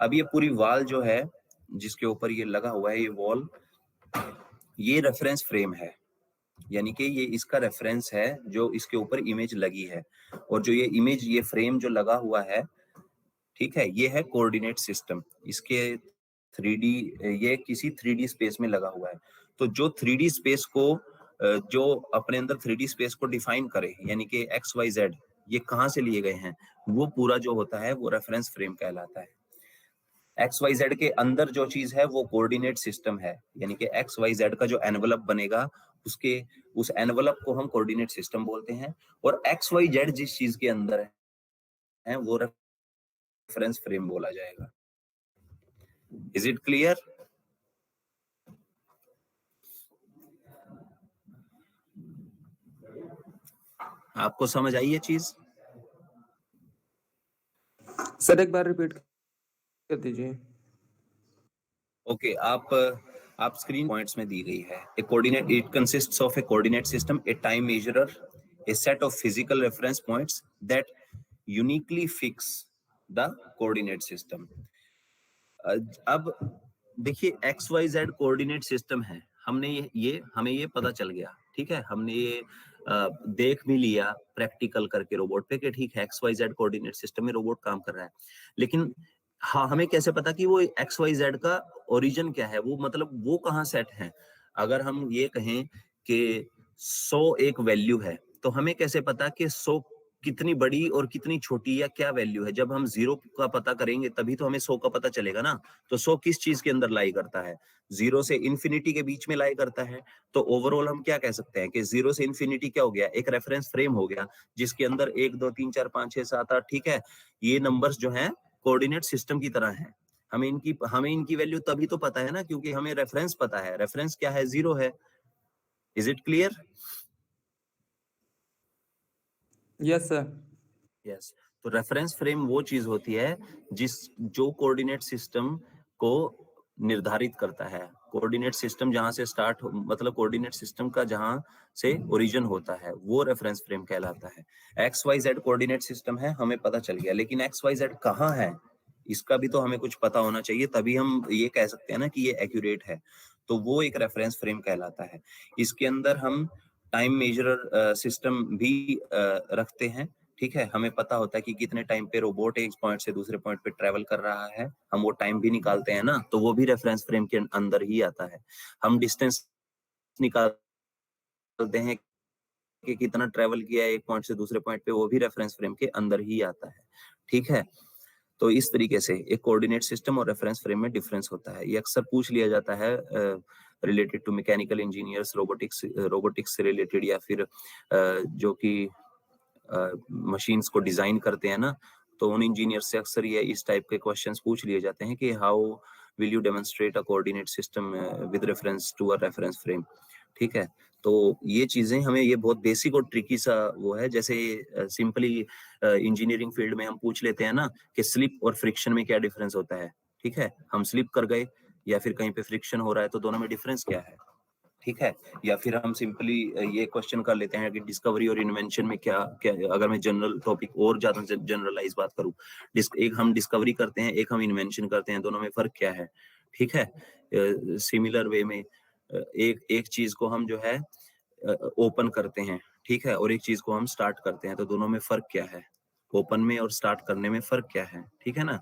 अब ये पूरी वॉल जो है जिसके ऊपर ये लगा हुआ है, ये वॉल, ये रेफरेंस फ्रेम है, यानी कि ये इसका रेफरेंस है जो इसके ऊपर इमेज लगी है। और जो ये इमेज, ये फ्रेम जो लगा हुआ है, ठीक है, ये है कोऑर्डिनेट सिस्टम। इसके 3D, ये किसी 3D स्पेस में लगा हुआ है। तो जो 3D स्पेस को जो अपने अंदर 3D स्पेस को डिफाइन करे, यानी कि XYZ ये कहाँ से लिए गए हैं, वो पूरा जो होता है वो रेफरेंस फ्रेम कहलाता है। XYZ के अंदर जो चीज है वो कोऑर्डिनेट सिस्टम है, यानी कि XYZ का जो एनवलप बनेगा उस एनवलप को हम कोऑर्डिनेट सिस्टम बोलते हैं। और XYZ जिस चीज के अंदर है वो रेफरेंस फ्रेम बोला जाएगा। Is it clear? आपको समझ आई ये चीज? सर एक बार रिपीट कर दीजिए। ओके, आप स्क्रीन पॉइंट्स में दी गई है। A coordinate, it consists of a coordinate system, a time measurer, a set of physical reference points that uniquely fix the coordinate system. अब देखिए XYZ कोऑर्डिनेट सिस्टम है, हमें ये पता चल गया, ठीक है, हमने ये देख भी लिया प्रैक्टिकल करके रोबोट पे कि ठीक है XYZ कोऑर्डिनेट सिस्टम में रोबोट काम कर रहा है। लेकिन हाँ, हमें कैसे पता कि वो XYZ का ओरिजिन क्या है, वो मतलब वो कहाँ सेट है। अगर हम ये कहें कि 100 एक वैल्यू है, तो हमें कैसे पता कि 100 कितनी बड़ी और कितनी छोटी या क्या वैल्यू है। जब हम 0 का पता करेंगे तभी तो हमें 100 का पता चलेगा ना। तो 100 किस चीज के अंदर लाई करता है, 0 से इन्फिनिटी के बीच में लाई करता है। तो ओवरऑल हम क्या कह सकते हैं कि 0 से इन्फिनिटी क्या हो गया, एक रेफरेंस फ्रेम हो गया, जिसके अंदर 1 2 3 4 5 6 7 8, ठीक है, ये नंबर्स जो हैं कोऑर्डिनेट सिस्टम की तरह हैं। हमें इनकी वैल्यू तभी तो पता है ना, क्योंकि हमें रेफरेंस पता है। रेफरेंस क्या है, 0 है। Is it clear? Yes sir. Yes. तो रेफरेंस फ्रेम वो चीज होती है जो कोऑर्डिनेट सिस्टम को निर्धारित करता है। कोऑर्डिनेट सिस्टम जहां से स्टार्ट, मतलब कोऑर्डिनेट सिस्टम का जहां से ओरिजिन होता है वो रेफरेंस फ्रेम कहलाता है। XYZ कोऑर्डिनेट सिस्टम है, हमें पता चल गया, लेकिन XYZ कहाँ है इसका भी तो हमें कुछ पता होना चाहिए, तभी हम ये कह सकते हैं ना कि ये एक्यूरेट है। तो वो एक रेफरेंस फ्रेम कहलाता है। इसके अंदर हम टाइम मेजरर सिस्टम भी रखते हैं, ठीक है। हमें पता होता है कि कितने टाइम पे रोबोट एक पॉइंट से दूसरे पॉइंट पे ट्रेवल कर रहा है, हम वो टाइम भी निकालते हैं ना, तो वो भी रेफरेंस फ्रेम के अंदर ही आता है। हम डिस्टेंस निकालते हैं कि कितना ट्रेवल किया है एक पॉइंट से दूसरे पॉइंट पे, वो भी रेफरेंस फ्रेम के अंदर ही आता है, ठीक है। तो इस तरीके से एक कोऑर्डिनेट सिस्टम और रेफरेंस फ्रेम में डिफरेंस होता है। ये अक्सर पूछ लिया जाता है related to mechanical engineers, robotics से रिलेटेड, या फिर जो कि मशीन्स को डिजाइन करते हैं ना, तो उन इंजीनियर से अक्सर ये इस टाइप के क्वेश्चंस पूछ लिए जाते हैं कि how will you demonstrate a coordinate system with reference to a reference frame, ठीक है। तो ये चीजें हमें, ये बहुत बेसिक और ट्रिकी सा वो है। जैसे सिंपली इंजीनियरिंग फील्ड में हम पूछ लेते हैं ना कि स्लिप और फ्रिक्शन में क्या डिफरेंस होता है, ठीक है। हम स्लिप कर गए या फिर कहीं पे फ्रिक्शन हो रहा है, तो दोनों में डिफरेंस क्या है, ठीक है। या फिर हम सिंपली ये क्वेश्चन कर लेते हैं कि डिस्कवरी और इन्वेंशन में क्या क्या, अगर मैं जनरल टॉपिक और ज्यादा जनरलाइज बात करूं, एक हम डिस्कवरी करते हैं, एक हम इन्वेंशन करते हैं, दोनों में फर्क क्या है, ठीक है। सिमिलर वे में एक चीज को हम जो है ओपन करते हैं, ठीक है, और एक चीज को हम स्टार्ट करते हैं, तो दोनों में फर्क क्या है, ओपन में और स्टार्ट करने में फर्क क्या है, ठीक है ना।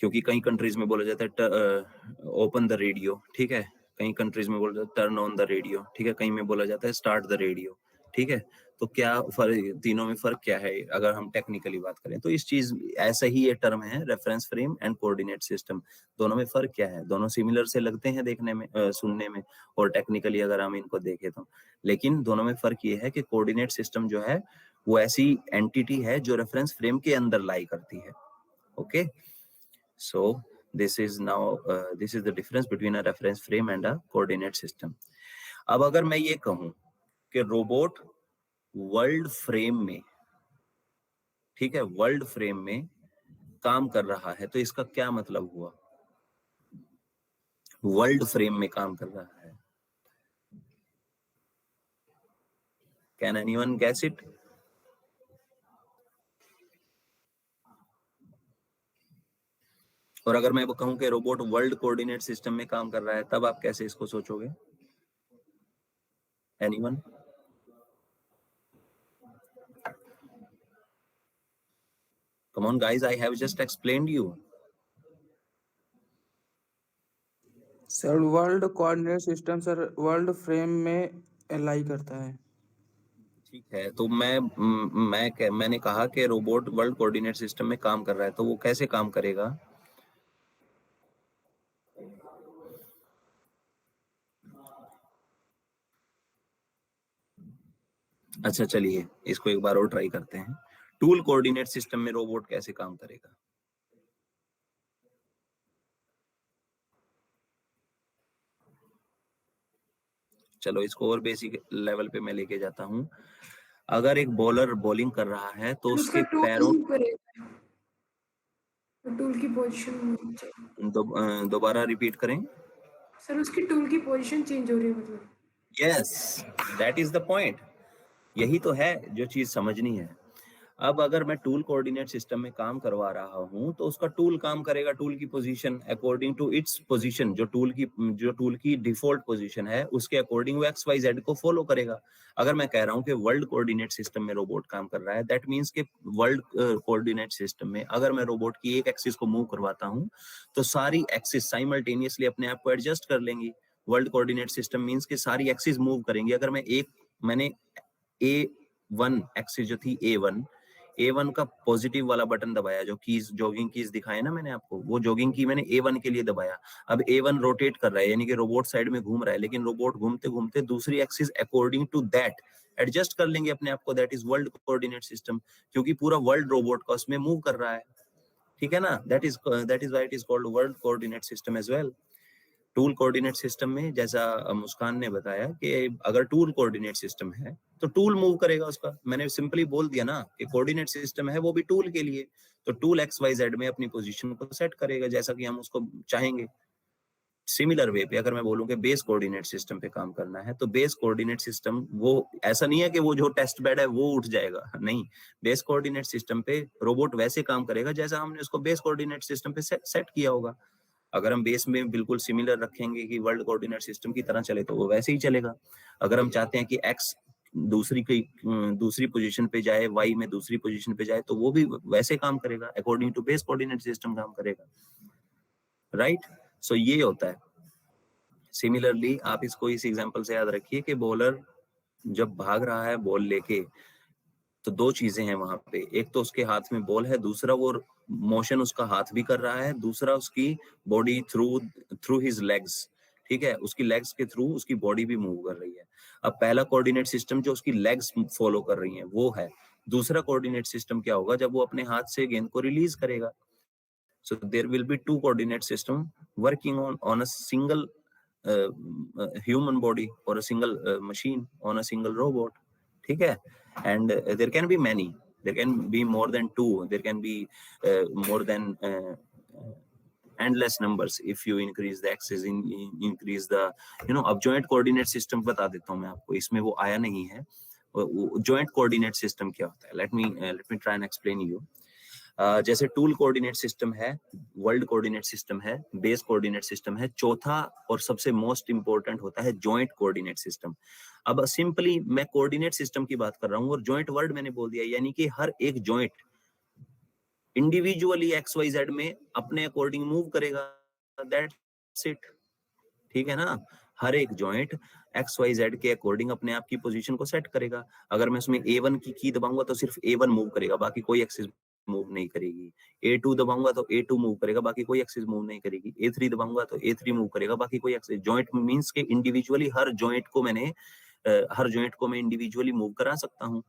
क्योंकि कई कंट्रीज में बोला जाता है ओपन द रेडियो, ठीक है, कई कंट्रीज में बोला जाता है टर्न ऑन द रेडियो, ठीक है, कहीं में बोला जाता है स्टार्ट द रेडियो, ठीक है। तो क्या फर्क, तीनों में फर्क क्या है अगर हम टेक्निकली बात करें तो इस चीज, ऐसा ही ये टर्म है reference frame and coordinate system. दोनों में फर्क क्या है, दोनों सिमिलर से लगते हैं देखने में, सुनने में, और टेक्निकली अगर हम इनको देखें तो, लेकिन दोनों में फर्क ये है कि कोऑर्डिनेट सिस्टम जो है वो ऐसी एंटिटी है जो रेफरेंस फ्रेम के अंदर लाई करती है, okay. So this is the difference between a reference frame and a coordinate system. अब अगर मैं ये कहूं कि रोबोट वर्ल्ड फ्रेम में, ठीक है, वर्ल्ड फ्रेम में काम कर रहा है, तो इसका क्या मतलब हुआ, वर्ल्ड फ्रेम में काम कर रहा है। Can anyone guess it? और अगर मैं वो कहूं कि रोबोट वर्ल्ड कोऑर्डिनेट सिस्टम में काम कर रहा है, तब आप कैसे इसको सोचोगे? Anyone? Come on guys, I have just explained you. Sir world coordinate system sir world frame में अलाई करता है। ठीक है, तो मैंने कहा कि रोबोट वर्ल्ड कोऑर्डिनेट सिस्टम में काम कर रहा है, तो वो कैसे काम करेगा? अच्छा चलिए इसको एक बार और ट्राई करते हैं। टूल कोऑर्डिनेट सिस्टम में रोबोट कैसे काम करेगा? चलो इसको और बेसिक लेवल पे मैं लेके जाता हूँ। अगर एक बॉलर बॉलिंग कर रहा है तो उसका उसके टूल पैरों मूव करेगा, टूल की पोजीशन दोबारा रिपीट करें। सर उसकी टूल की पोजीशन चेंज हो रही है मतलब। Yes, that is the point. यही तो है जो चीज समझनी है। अब अगर मैं टूल कोऑर्डिनेट सिस्टम में काम करवा रहा हूं तो उसका टूल काम करेगा टूल की position according to its position, जो टूल की डिफॉल्ट पोजीशन है उसके अकॉर्डिंग वो एक्स वाई जेड को फॉलो करेगा। अगर मैं कह रहा हूं कि वर्ल्ड कोऑर्डिनेट सिस्टम में रोबोट काम कर रहा है, दैट मींस कि वर्ल्ड कोऑर्डिनेट सिस्टम में अगर मैं रोबोट की एक एक्सिस को मूव करवाता हूं तो सारी एक्सिस साइमल्टेनियसली अपने आप को एडजस्ट कर लेंगी। वर्ल्ड कोऑर्डिनेट सिस्टम मींस कि सारी एक्सिस मूव करेंगी। अगर मैंने A1 एक्सिस जो थी A1 का पॉजिटिव वाला बटन दबाया, जो कीज जॉगिंग कीज दिखाए ना मैंने आपको, वो जॉगिंग की मैंने A1 के लिए दबाया। अब A1 रोटेट कर रहा है, यानी कि रोबोट साइड में घूम रहा है, लेकिन रोबोट घूमते घूमते दूसरी axis according to that adjust कर लेंगे अपने आप को। That is world coordinate system, क्योंकि पूरा वर्ल्ड रोबोट का उसमें मूव कर रहा है। ठीक है ना? That is why it is called world coordinate system as well. Tool coordinate system में जैसा मुस्कान ने बताया कि अगर टूल कोऑर्डिनेट सिस्टम है तो टूल मूव करेगा उसका। मैंने सिंपली बोल दिया ना कि कोऑर्डिनेट सिस्टम है वो भी टूल के लिए, तो टूल एक्स वाई जेड में अपनी पोजीशन को सेट करेगा जैसा कि हम उसको चाहेंगे। सिमिलर वे पे अगर मैं बोलूं कि बेस कोऑर्डिनेट सिस्टम पे काम करना है तो बेस कोऑर्डिनेट सिस्टम वो ऐसा नहीं है कि वो जो टेस्ट बेड है वो उठ जाएगा, नहीं। बेस कोऑर्डिनेट सिस्टम पे रोबोट वैसे काम करेगा जैसा हमने उसको बेस कोऑर्डिनेट सिस्टम पे सेट किया होगा। अगर हम बेस में बिल्कुल सिमिलर रखेंगे कि वर्ल्ड कोऑर्डिनेट सिस्टम की तरह चले तो वो वैसे ही चलेगा। अगर हम चाहते हैं कि एक्स दूसरी पोजीशन पे जाए, वाई में दूसरी पोजीशन पे जाए, तो वो भी वैसे काम करेगा, according to base coordinate system काम करेगा। राइट? सो ये होता है। सिमिलरली आप इसको इस एग्जांपल से याद रखिए कि बॉलर जब भाग रहा है बॉल लेके, तो दो चीजें हैं वहां पे, एक तो उसके हाथ में बॉल है, दूसरा वो मोशन उसका हाथ भी कर रहा है, दूसरा उसकी बॉडी थ्रू हिज लेग्स। ठीक है, उसकी लेग्स के थ्रू उसकी बॉडी भी मूव कर रही है। अब पहला कोऑर्डिनेट सिस्टम जो उसकी लेग्स फॉलो कर रही हैं वो है। दूसरा कोऑर्डिनेट सिस्टम क्या होगा जब वो अपने हाथ से गेंद को रिलीज करेगा? So there will be two coordinate system working on a single human body or a single machine, on a single robot. ठीक है? And there can be many, there can be more than two, there can be more than endless numbers if you increase the axis, increase the अब joint coordinate system बता देता हूँ मैं आपको, इसमें वो आया नहीं है। joint coordinate system क्या होता है? let me try and explain you. जैसे टूल कोऑर्डिनेट सिस्टम है, वर्ल्ड कोऑर्डिनेट सिस्टम है, बेस कोऑर्डिनेट सिस्टम है, चौथा और सबसे मोस्ट इंपॉर्टेंट होता है जॉइंट कोऑर्डिनेट सिस्टम। अब सिंपली मैं कोऑर्डिनेट सिस्टम की बात कर रहा हूं और जॉइंट वर्ड मैंने बोल दिया, यानी कि हर एक joint individually x Y z में अपने अकॉर्डिंग मूव करेगा। That's it. ठीक है ना? हर एक जॉइंट एक्स वाई जेड के अकॉर्डिंग अपने आप की पोजीशन को सेट करेगा। अगर मैं उसमें A1 की दबाऊंगा तो सिर्फ A1 मूव करेगा, बाकी कोई एक्सिस मूव नहीं करेगी। A2 दबाऊंगा तो A2 मूव करेगा, बाकी कोई एक्सिस मूव नहीं करेगी। A3 दबाऊंगा तो A3 मूव करेगा, बाकी कोई एक्सिस। जॉइंट मींस के इंडिविजुअली हर जॉइंट को मैं इंडिविजुअली मूव करा सकता हूँ।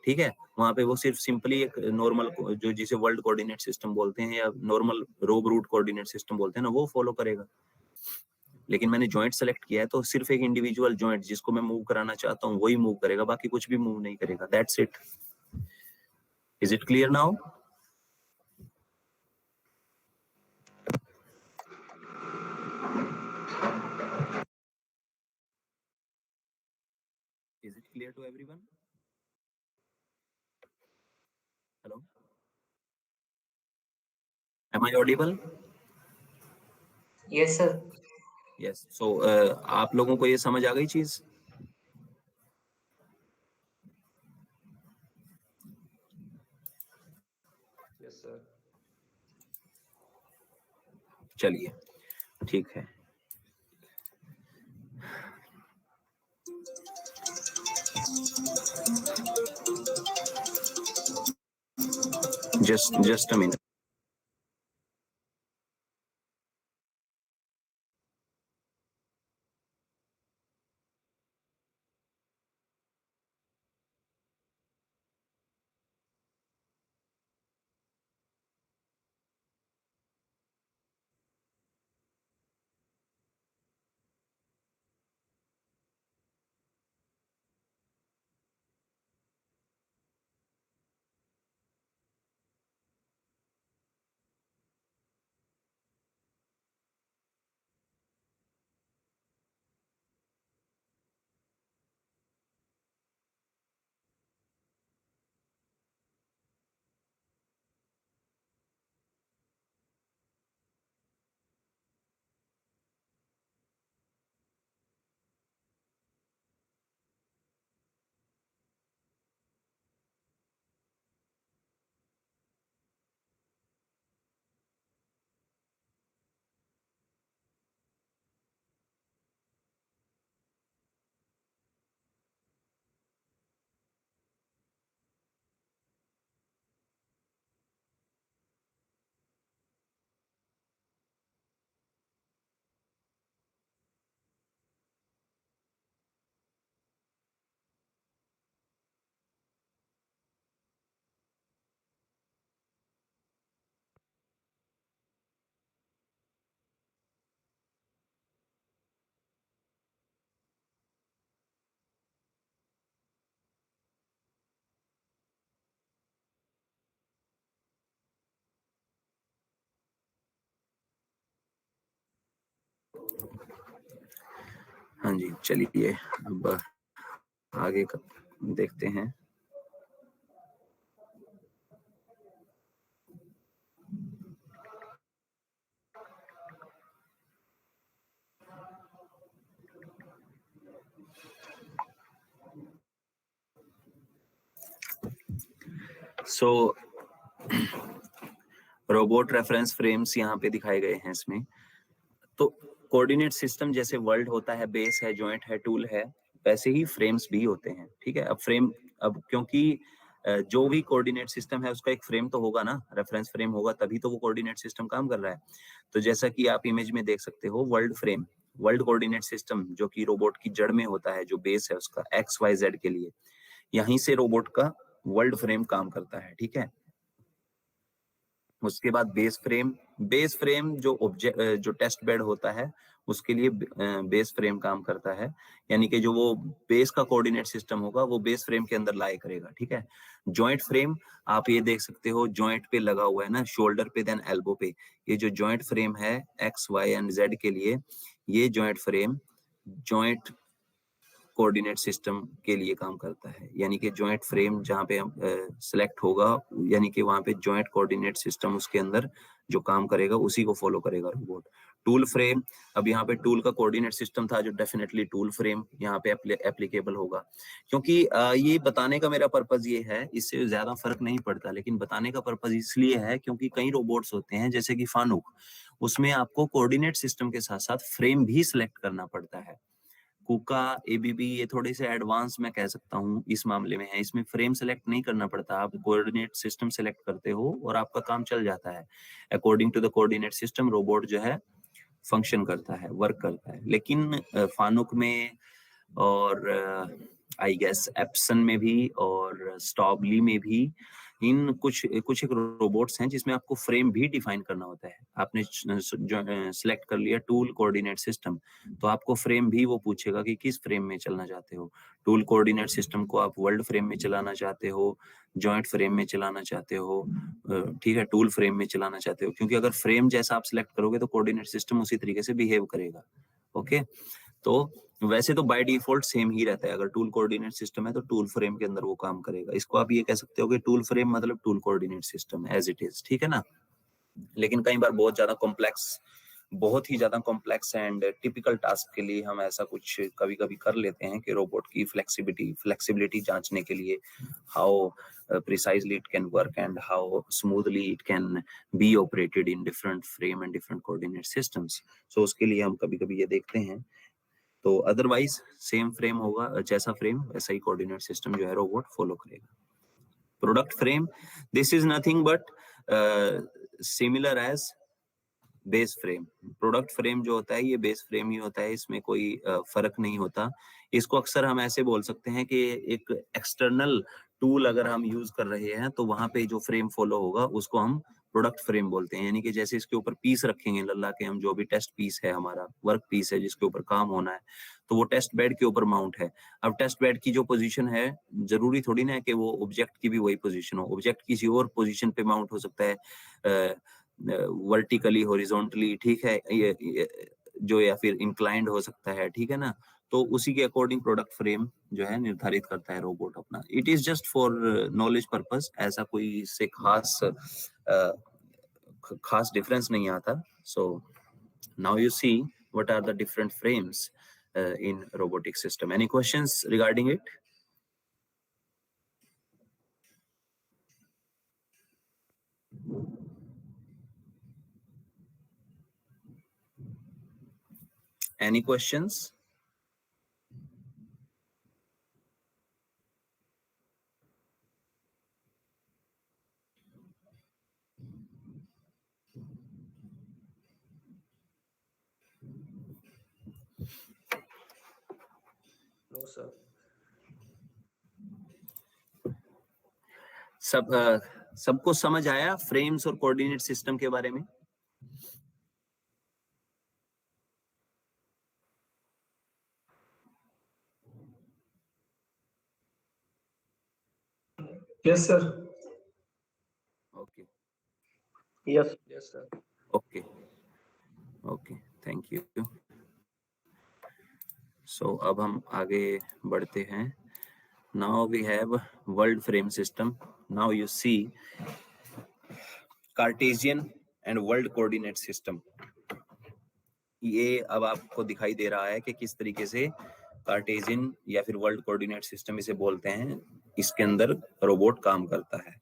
ठीक है? वहां पे वो सिर्फ सिंपली एक नॉर्मल जो जिसे वर्ल्ड कोऑर्डिनेट सिस्टम बोलते हैं या नॉर्मल रोब रूट कोऑर्डिनेट सिस्टम बोलते हैं ना, वो फॉलो करेगा। लेकिन मैंने जॉइंट सेलेक्ट किया है तो सिर्फ एक इंडिविजुअल जॉइंट जिसको मैं मूव कराना चाहता हूँ वही मूव करेगा, बाकी कुछ भी मूव नहीं करेगा। That's it. Is it clear now? Is it clear to everyone? Hello? Am I audible? Yes, sir. Yes. So आप लोगों को ये समझ आ गई चीज? Yes sir. चलिए ठीक है। just a minute. हाँ जी, चलिए अब आगे का देखते हैं। सो रोबोट रेफरेंस फ्रेम्स यहाँ पे दिखाए गए हैं इसमें। तो कोऑर्डिनेट सिस्टम जैसे वर्ल्ड होता है, बेस है, जॉइंट है, टूल है, वैसे ही फ्रेम्स भी होते हैं। ठीक है, अब क्योंकि जो भी कोऑर्डिनेट सिस्टम है उसका एक फ्रेम तो होगा ना, रेफरेंस फ्रेम होगा, तभी तो वो कोऑर्डिनेट सिस्टम काम कर रहा है। तो जैसा कि आप इमेज में देख सकते हो, world frame, world coordinate system जो कि रोबोट की जड़ में होता है, जो बेस है उसका XYZ के लिए, यहीं से रोबोट का वर्ल्ड फ्रेम काम करता है। ठीक है, उसके बाद बेस फ्रेम जो टेस्ट बेड होता है उसके लिए बेस फ्रेम काम करता है, यानी कि जो वो बेस का कोऑर्डिनेट सिस्टम होगा वो बेस फ्रेम के अंदर लाई करेगा। ठीक है, जॉइंट फ्रेम आप ये देख सकते हो, जॉइंट पे लगा हुआ है ना, शोल्डर पे देन एल्बो पे। ये जो जॉइंट फ्रेम है XY and Z के लिए, ये joint frame joint coordinate system के लिए काम करता है, यानी कि जॉइंट फ्रेम जहाँ पे सिलेक्ट होगा, यानी कि वहां पे जॉइंट कोऑर्डिनेट सिस्टम उसके अंदर जो काम करेगा उसी को फॉलो करेगा रोबोट। टूल फ्रेम, अब यहाँ पे टूल का कोऑर्डिनेट सिस्टम था, जो डेफिनेटली टूल फ्रेम यहाँ पे एप्लीकेबल होगा। क्योंकि ये बताने का मेरा पर्पज ये है, इससे ज्यादा फर्क नहीं पड़ता, लेकिन बताने का पर्पज इसलिए है क्योंकि कई रोबोट्स होते हैं जैसे कि फानुक, उसमें आपको कोऑर्डिनेट सिस्टम के साथ साथ फ्रेम भी सिलेक्ट करना पड़ता है। कुका, एबीबी ये थोड़े से एडवांस मैं कह सकता हूँ इस मामले में है, इसमें फ्रेम सेलेक्ट नहीं करना पड़ता, आप कोऑर्डिनेट सिस्टम सेलेक्ट करते हो और आपका काम चल जाता है। According to the coordinate system robot जो है फंक्शन करता है, वर्क करता है। लेकिन फानुक में और आई गेस एप्सन में भी और स्टॉबली में भी, इन कुछ एक रोबोट्स हैं जिसमें आपको फ्रेम भी डिफाइन करना होता है। आपने सिलेक्ट कर लिया टूल कोऑर्डिनेट सिस्टम, तो आपको फ्रेम भी वो पूछेगा कि किस फ्रेम में चलना चाहते हो। टूल कोऑर्डिनेट सिस्टम को आप वर्ल्ड फ्रेम में चलाना चाहते हो, जॉइंट फ्रेम में चलाना चाहते हो, ठीक है, टूल फ्रेम में चलाना चाहते हो, क्योंकि अगर फ्रेम जैसा आप सिलेक्ट करोगे तो कोऑर्डिनेट सिस्टम उसी तरीके से बिहेव करेगा। ओके, तो वैसे तो बाय डिफॉल्ट सेम ही रहता है, अगर टूल कोऑर्डिनेट सिस्टम है तो टूल फ्रेम के अंदर वो काम करेगा। इसको आप ये कह सकते हो कि टूल फ्रेम मतलब tool coordinate system as it is, ठीक है ना। लेकिन कई बार बहुत ज्यादा कॉम्प्लेक्स बहुत ही ज्यादा कॉम्प्लेक्स एंड टिपिकल टास्क के लिए हम ऐसा कुछ कभी कभी कर लेते हैं कि रोबोट की फ्लेक्सिबिलिटी जांचने के लिए how precisely it can work and how smoothly it can be operated in different frame and different coordinate systems. So उसके लिए हम कभी कभी ये देखते हैं. तो अदरवाइज सेम फ्रेम होगा, जैसा फ्रेम वैसा ही कोऑर्डिनेट सिस्टम जो है रोबोट फॉलो करेगा. Product frame, this is nothing but similar as base frame. Product frame जो होता है ये बेस फ्रेम ही होता है, इसमें कोई फर्क नहीं होता. इसको अक्सर हम ऐसे बोल सकते हैं कि एक एक्सटर्नल टूल अगर हम यूज कर रहे हैं तो वहां पे जो फ्रेम फॉलो होगा उसको हम प्रोडक्ट फ्रेम बोलते हैं. यानी कि जैसे इसके ऊपर पीस रखेंगे लल्ला के हम, जो भी टेस्ट पीस है हमारा, वर्क पीस है जिसके ऊपर काम होना है, तो वो टेस्ट बेड के ऊपर माउंट है. अब टेस्ट बेड की जो पोजीशन है जरूरी थोड़ी ना है कि वो ऑब्जेक्ट की भी वही पोजीशन हो. ऑब्जेक्ट किसी और पोजीशन पे माउंट हो सकता है, वर्टिकली, हॉरिजॉन्टली, ठीक है, ये जो या फिर इंक्लाइंड हो सकता है, ठीक है ना. तो उसी के अकॉर्डिंग प्रोडक्ट फ्रेम जो है निर्धारित करता है रोबोट अपना. It is just for knowledge purpose, ऐसा कोई इससे खास डिफरेंस नहीं आता. So now you see what are the different frames in robotic system. Any questions regarding it? Any questions? No sir. सबको समझ आया फ्रेम्स और कोऑर्डिनेट सिस्टम के बारे में? Yes sir. Okay. Yes. Yes sir. Okay. Okay, thank you. So अब हम आगे बढ़ते हैं. Now we have world frame system. Now you see Cartesian and world coordinate system. ये अब आपको दिखाई दे रहा है कि किस तरीके से कार्टेशियन या फिर वर्ल्ड कोऑर्डिनेट सिस्टम इसे बोलते हैं. इसके अंदर रोबोट काम करता है.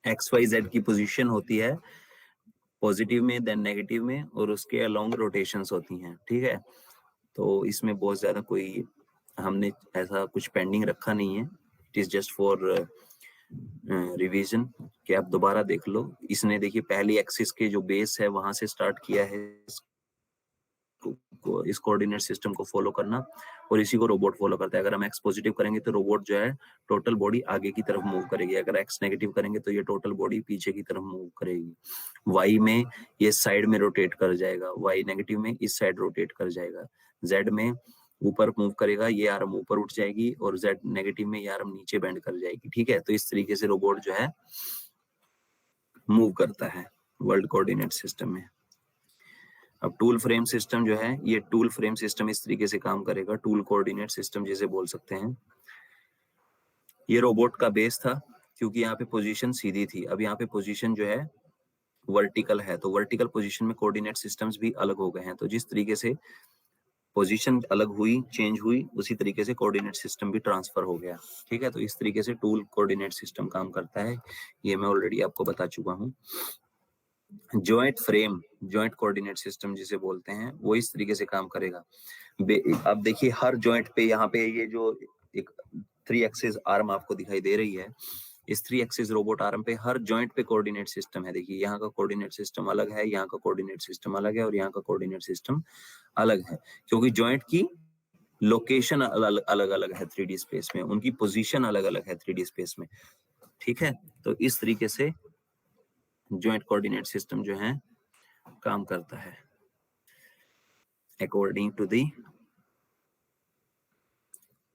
एक्स वाई जेड की पोजीशन होती है पॉजिटिव में, देन नेगेटिव में, और उसके अलोंग रोटेशंस होती हैं, ठीक है. तो इसमें बहुत ज्यादा कोई हमने ऐसा कुछ पेंडिंग रखा नहीं है. It is just for revision कि आप दोबारा देख लो. इसने देखिए पहली एक्सिस के जो बेस है वहां से स्टार्ट किया है इस कोऑर्डिनेट सिस्टम को फॉलो करना, और इसी को रोबोट फॉलो करता है. अगर हम एक्स पॉजिटिव करेंगे तो रोबोट जो है टोटल बॉडी आगे की तरफ मूव करेगी. अगर एक्स नेगेटिव करेंगे तो ये टोटल बॉडी पीछे की तरफ मूव करेगी. वाई में ये साइड में रोटेट कर जाएगा, वाई नेगेटिव में इस साइड रोटेट कर जाएगा. जेड में ऊपर मूव करेगा, ये आर्म ऊपर उठ जाएगी, और जेड नेगेटिव में ये आर्म नीचे बेंड कर जाएगी, ठीक है. तो इस तरीके से रोबोट जो है मूव करता है वर्ल्ड कोऑर्डिनेट सिस्टम में. अब टूल फ्रेम सिस्टम जो है, ये टूल फ्रेम सिस्टम इस तरीके से काम करेगा. टूल कोऑर्डिनेट सिस्टम जिसे बोल सकते हैं. ये रोबोट का बेस था क्योंकि यहाँ पे पोजीशन सीधी थी. अब यहाँ पे पोजीशन जो है वर्टिकल है, तो वर्टिकल पोजीशन में कोऑर्डिनेट सिस्टम्स भी अलग हो गए हैं. तो जिस तरीके से पोजीशन अलग हुई, चेंज हुई, उसी तरीके से कोऑर्डिनेट सिस्टम भी ट्रांसफर हो गया, ठीक है. तो इस तरीके से टूल कोऑर्डिनेट सिस्टम काम करता है. ये मैं ऑलरेडी आपको बता चुका हूँ. Joint frame, joint coordinate system जिसे बोलते हैं, वो इस तरीके से काम करेगा. अब देखिए हर जॉइंट पे यहाँ पे ये जो एक 3 एक्सिस आर्म आपको दिखाई दे रही है, इस 3 एक्सिस रोबोट आर्म पे हर जॉइंट पे कोऑर्डिनेट सिस्टम है. देखिए यहाँ का कोऑर्डिनेट सिस्टम अलग है, यहाँ का कोऑर्डिनेट सिस्टम अलग है, और यहाँ का कोऑर्डिनेट सिस्टम अलग है, क्योंकि जॉइंट की लोकेशन अलग अलग है 3D स्पेस में, उनकी पोजीशन अलग अलग है 3D स्पेस में, ठीक है. तो इस तरीके से जॉइंट कोऑर्डिनेट सिस्टम जो है काम करता है according to the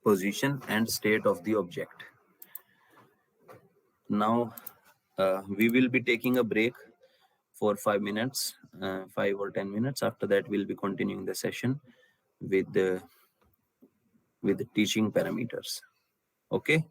position and state of the object. Now we will be taking a break for 5 minutes, 5 or 10 minutes. After that we'll be continuing the session with the teaching parameters. Okay.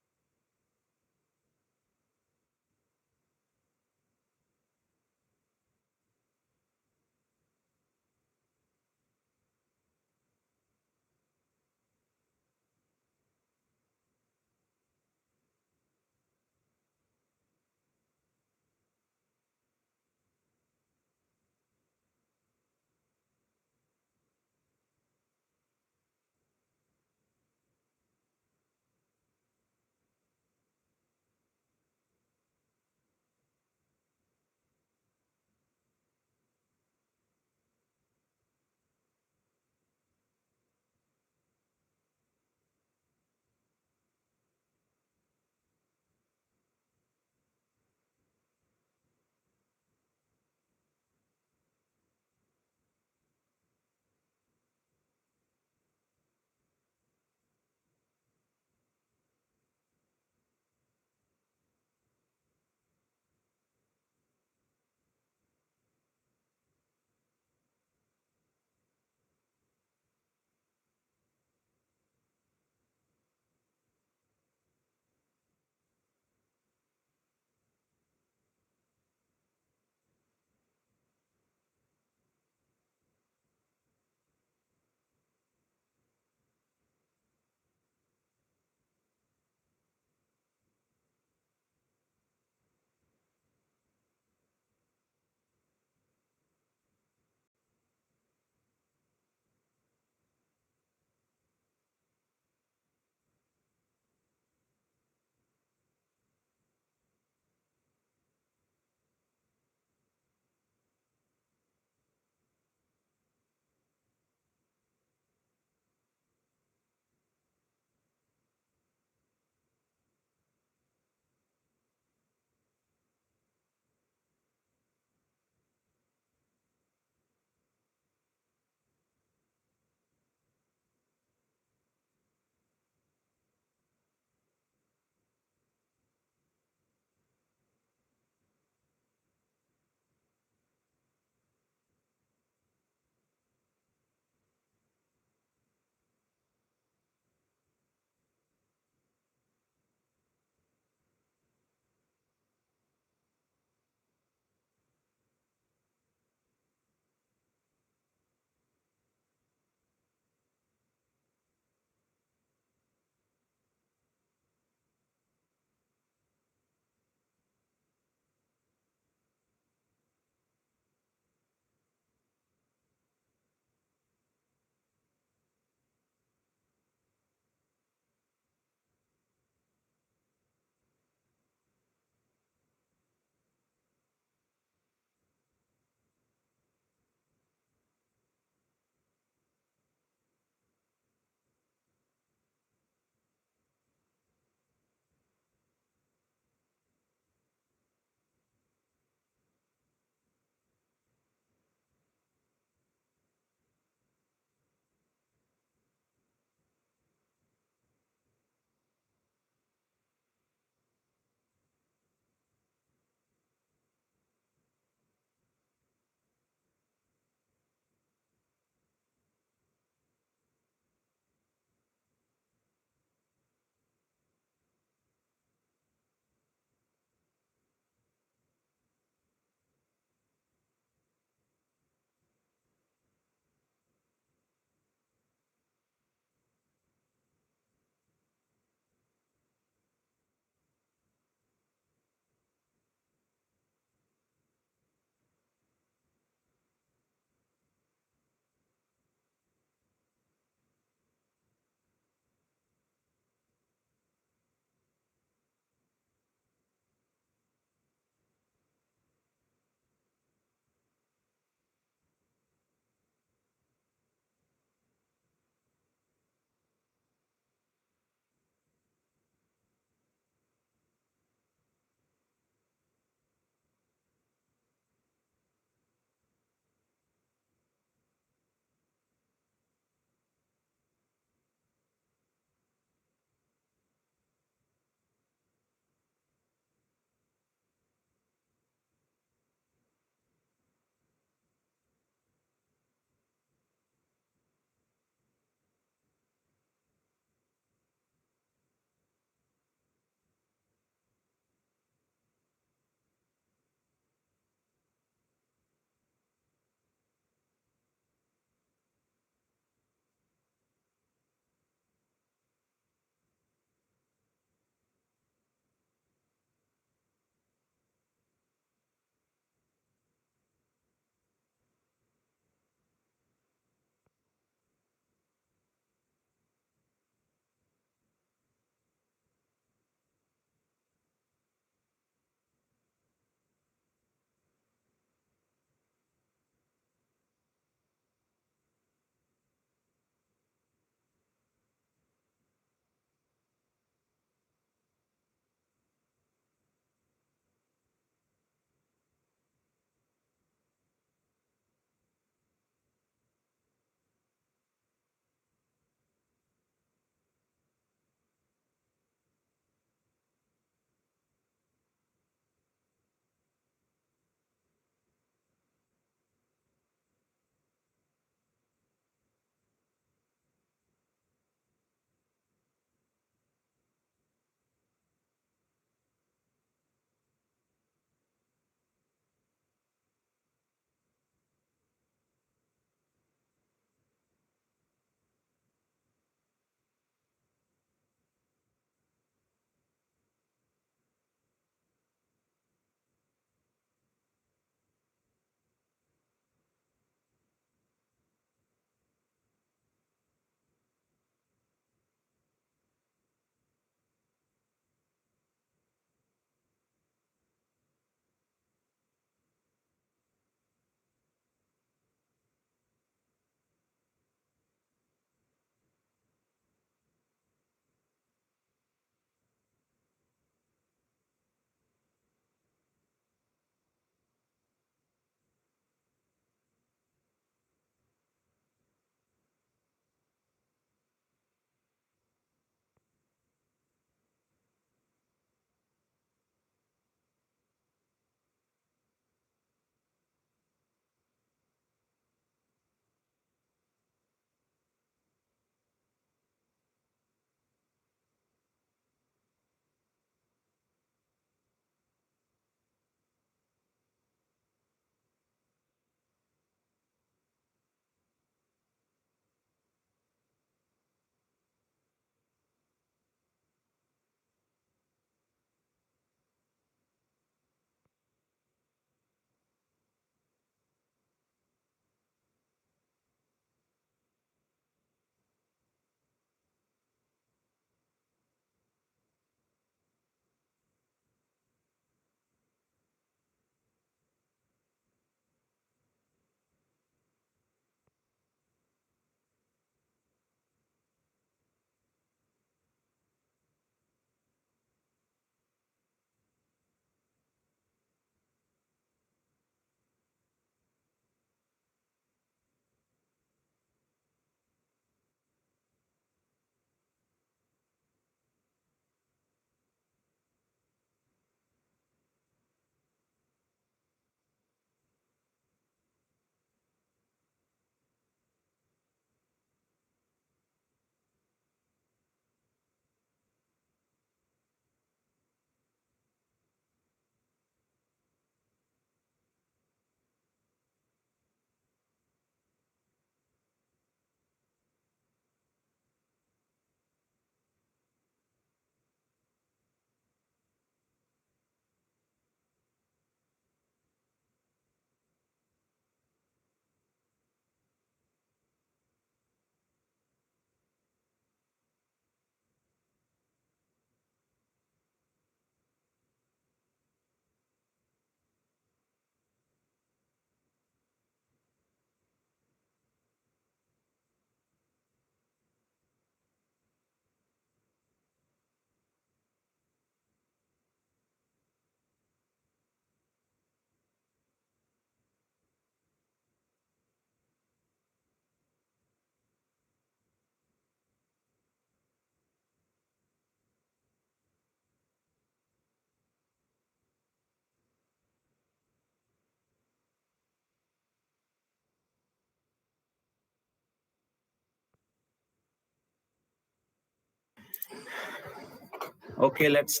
Okay, let's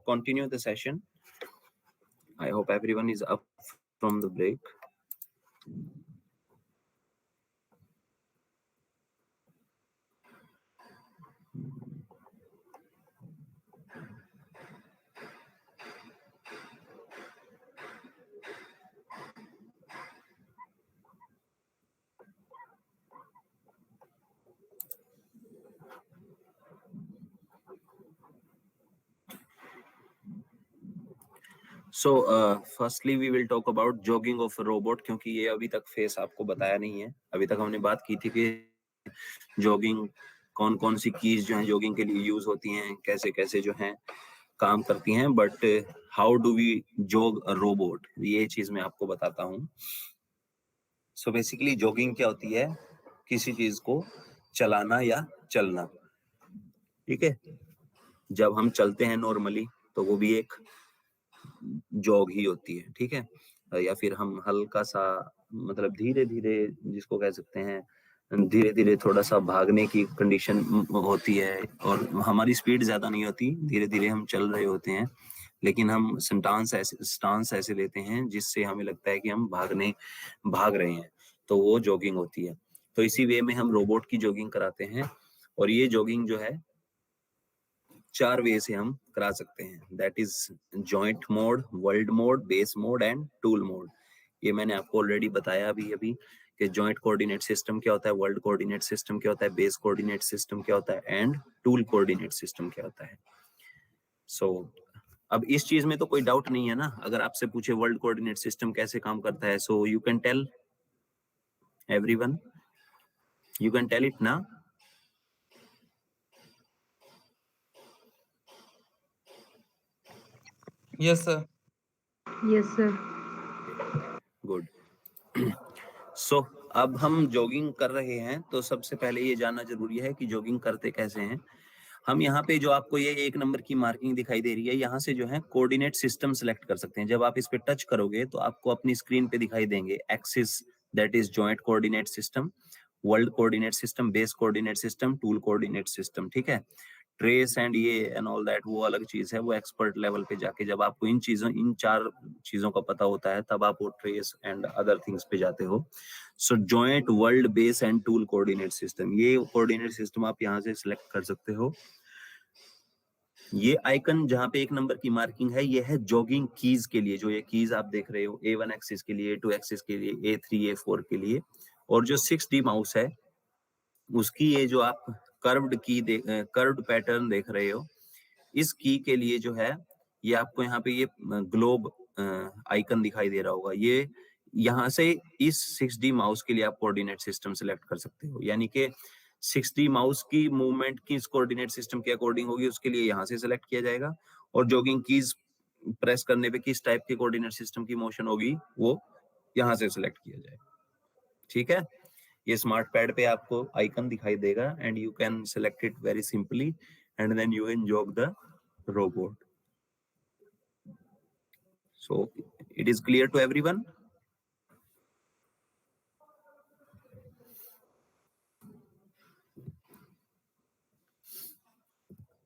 continue the session. I hope everyone is up from the break. So firstly we will talk about jogging of a robot, क्योंकि ये अभी तक face आपको बताया नहीं है। अभी तक हमने बात की थी कि जॉगिंग कौन कौन सी कीज जो है जॉगिंग के लिए यूज होती हैं, कैसे कैसे जो हैं काम करती हैं, but how do we jog a robot, ये चीज मैं आपको बताता हूँ। सो बेसिकली जॉगिंग क्या होती है? किसी चीज को चलाना या चलना, ठीक है। जब हम चलते हैं नॉर्मली तो वो भी एक जॉग ही होती है, ठीक है। या फिर हम हल्का सा मतलब धीरे धीरे जिसको कह सकते हैं, धीरे धीरे थोड़ा सा भागने की कंडीशन होती है, और हमारी स्पीड ज्यादा नहीं होती, धीरे धीरे हम चल रहे होते हैं, लेकिन हम स्टांस ऐसे लेते हैं जिससे हमें लगता है कि हम भाग रहे हैं, तो वो जॉगिंग होती है। तो इसी वे में हम रोबोट की जॉगिंग कराते हैं, और ये जॉगिंग जो है 4 वे से हम करा सकते हैं, that is joint mode, world mode, base mode and tool mode. ये मैंने आपको ऑलरेडी बताया अभी कि जॉइंट कोऑर्डिनेट सिस्टम क्या होता है, वर्ल्ड कोऑर्डिनेट सिस्टम क्या होता है, बेस कोऑर्डिनेट सिस्टम क्या होता है, एंड टूल कोऑर्डिनेट सिस्टम क्या होता है। सो अब इस चीज में तो कोई डाउट नहीं है ना। अगर आपसे पूछे वर्ल्ड कोऑर्डिनेट सिस्टम कैसे काम करता है, so you can tell everyone, you can tell it ना। Yes sir. Yes sir. Good. So अब हम जॉगिंग कर रहे हैं, तो सबसे पहले ये जानना जरूरी है कि जॉगिंग करते कैसे हैं। हम यहाँ पे जो आपको ये 1 नंबर की मार्किंग दिखाई दे रही है, यहाँ से जो है कोऑर्डिनेट सिस्टम सेलेक्ट कर सकते हैं। जब आप इस पे टच करोगे तो आपको अपनी स्क्रीन पे दिखाई देंगे axis, that is joint coordinate system, world coordinate system, base coordinate system, tool coordinate system, ठीक है। ट्रेस एंड ये एंड ऑल दैट वो अलग चीज है, वो एक्सपर्ट लेवल पे जाके जब आपको इन 4 चीजों का पता होता है, तब आप वो ट्रेस एंड अदर थिंग्स पे जाते हो। So joint, world, base and tool coordinate system, ये कोऑर्डिनेट सिस्टम आप यहाँ से सिलेक्ट कर सकते हो। ये आइकन जहाँ पे 1 नंबर की मार्किंग है, ये है जॉगिंग कीज के लिए। जो ये कीज आप देख रहे हो, A1 एक्सिस के लिए, A2 एक्सिस के लिए, A3 A4 के लिए, और जो 6D माउस है उसकी ये जो आप कर्व्ड पैटर्न देख रहे हो, इस की के लिए जो है ये आपको यहाँ पे ये ग्लोब आइकन दिखाई दे रहा होगा। ये यहाँ से इस 6D माउस के लिए आप कोऑर्डिनेट सिस्टम सिलेक्ट कर सकते हो, यानी कि 6D माउस की मूवमेंट की इस कोऑर्डिनेट सिस्टम के अकॉर्डिंग होगी, उसके लिए यहाँ से सिलेक्ट किया जाएगा। और जॉगिंग कीज प्रेस करने पे किस टाइप के कोऑर्डिनेट सिस्टम की मोशन होगी वो यहाँ से सिलेक्ट किया जाएगा, ठीक है। ये स्मार्ट पैड पे आपको आइकन दिखाई देगा, and you can select it very simply, and then you can jog the robot. So it is clear to everyone?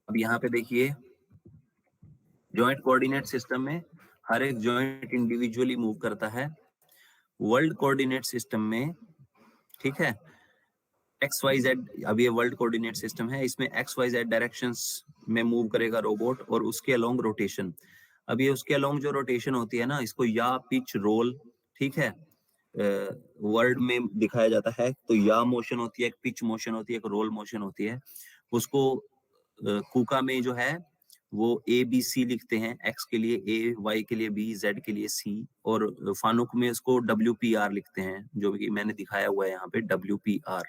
अब यहाँ पे देखिए, जॉइंट कोऑर्डिनेट सिस्टम में हर एक जॉइंट इंडिविजुअली मूव करता है। वर्ल्ड कोऑर्डिनेट सिस्टम में, ठीक है, XYZ, अब ये वर्ल्ड कोऑर्डिनेट सिस्टम है, इसमें XYZ डायरेक्शंस में मूव करेगा रोबोट, और उसके अलोंग रोटेशन। अब ये उसके अलोंग जो रोटेशन होती है ना, इसको या पिच रोल, ठीक है, वर्ड में दिखाया जाता है। तो या मोशन होती है, एक पिच मोशन होती है, एक रोल मोशन होती है। उसको कुका में जो है वो ABC लिखते हैं, X के लिए A, Y के लिए B, Z के लिए C, और फानुक में इसको WPR लिखते हैं, जो कि मैंने दिखाया हुआ है यहाँ पे, WPR,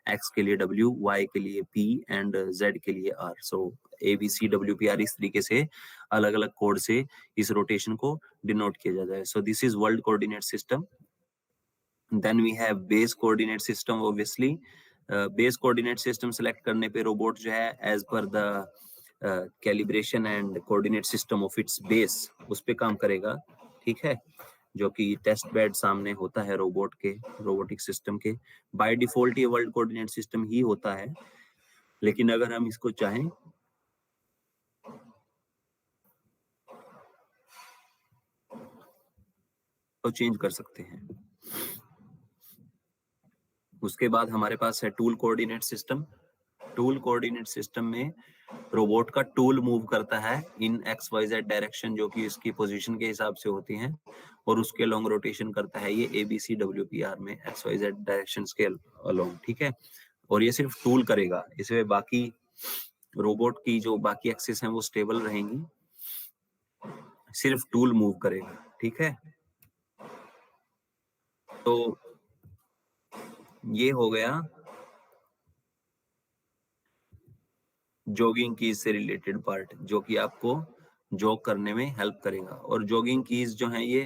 X के लिए W, Y के लिए P एंड Z के लिए R। सो ABC WPR इस तरीके से अलग अलग कोड से इस रोटेशन को डिनोट किया जाता है। So this is world coordinate system. Then we have base coordinate system, obviously. Base coordinate system select करने पे रोबोट जो है as per the calibration and coordinate system of its base उस पे काम करेगा, ठीक है, जो कि टेस्ट बेड सामने होता है रोबोट के, रोबोटिक सिस्टम के। बाय डिफॉल्ट ये वर्ल्ड कोऑर्डिनेट सिस्टम ही होता है, लेकिन अगर हम इसको चाहें तो चेंज कर सकते हैं। उसके बाद हमारे पास है tool coordinate system. Tool coordinate system में रोबोट का टूल मूव करता है इन XYZ डायरेक्शन, जो कि इसकी पोजीशन के हिसाब से होती हैं, और उसके लॉन्ग रोटेशन करता है ये ABCWPR में XYZ डायरेक्शंस के अलोंग, ठीक है। और ये सिर्फ टूल करेगा, इसमें बाकी रोबोट की जो बाकी एक्सिस हैं वो स्टेबल रहेंगी, सिर्फ टूल मूव करेगा, ठीक है। तो ये हो गया जॉगिंग कीज से रिलेटेड पार्ट, जो कि आपको जॉग करने में हेल्प करेगा। और जॉगिंग कीज जो हैं ये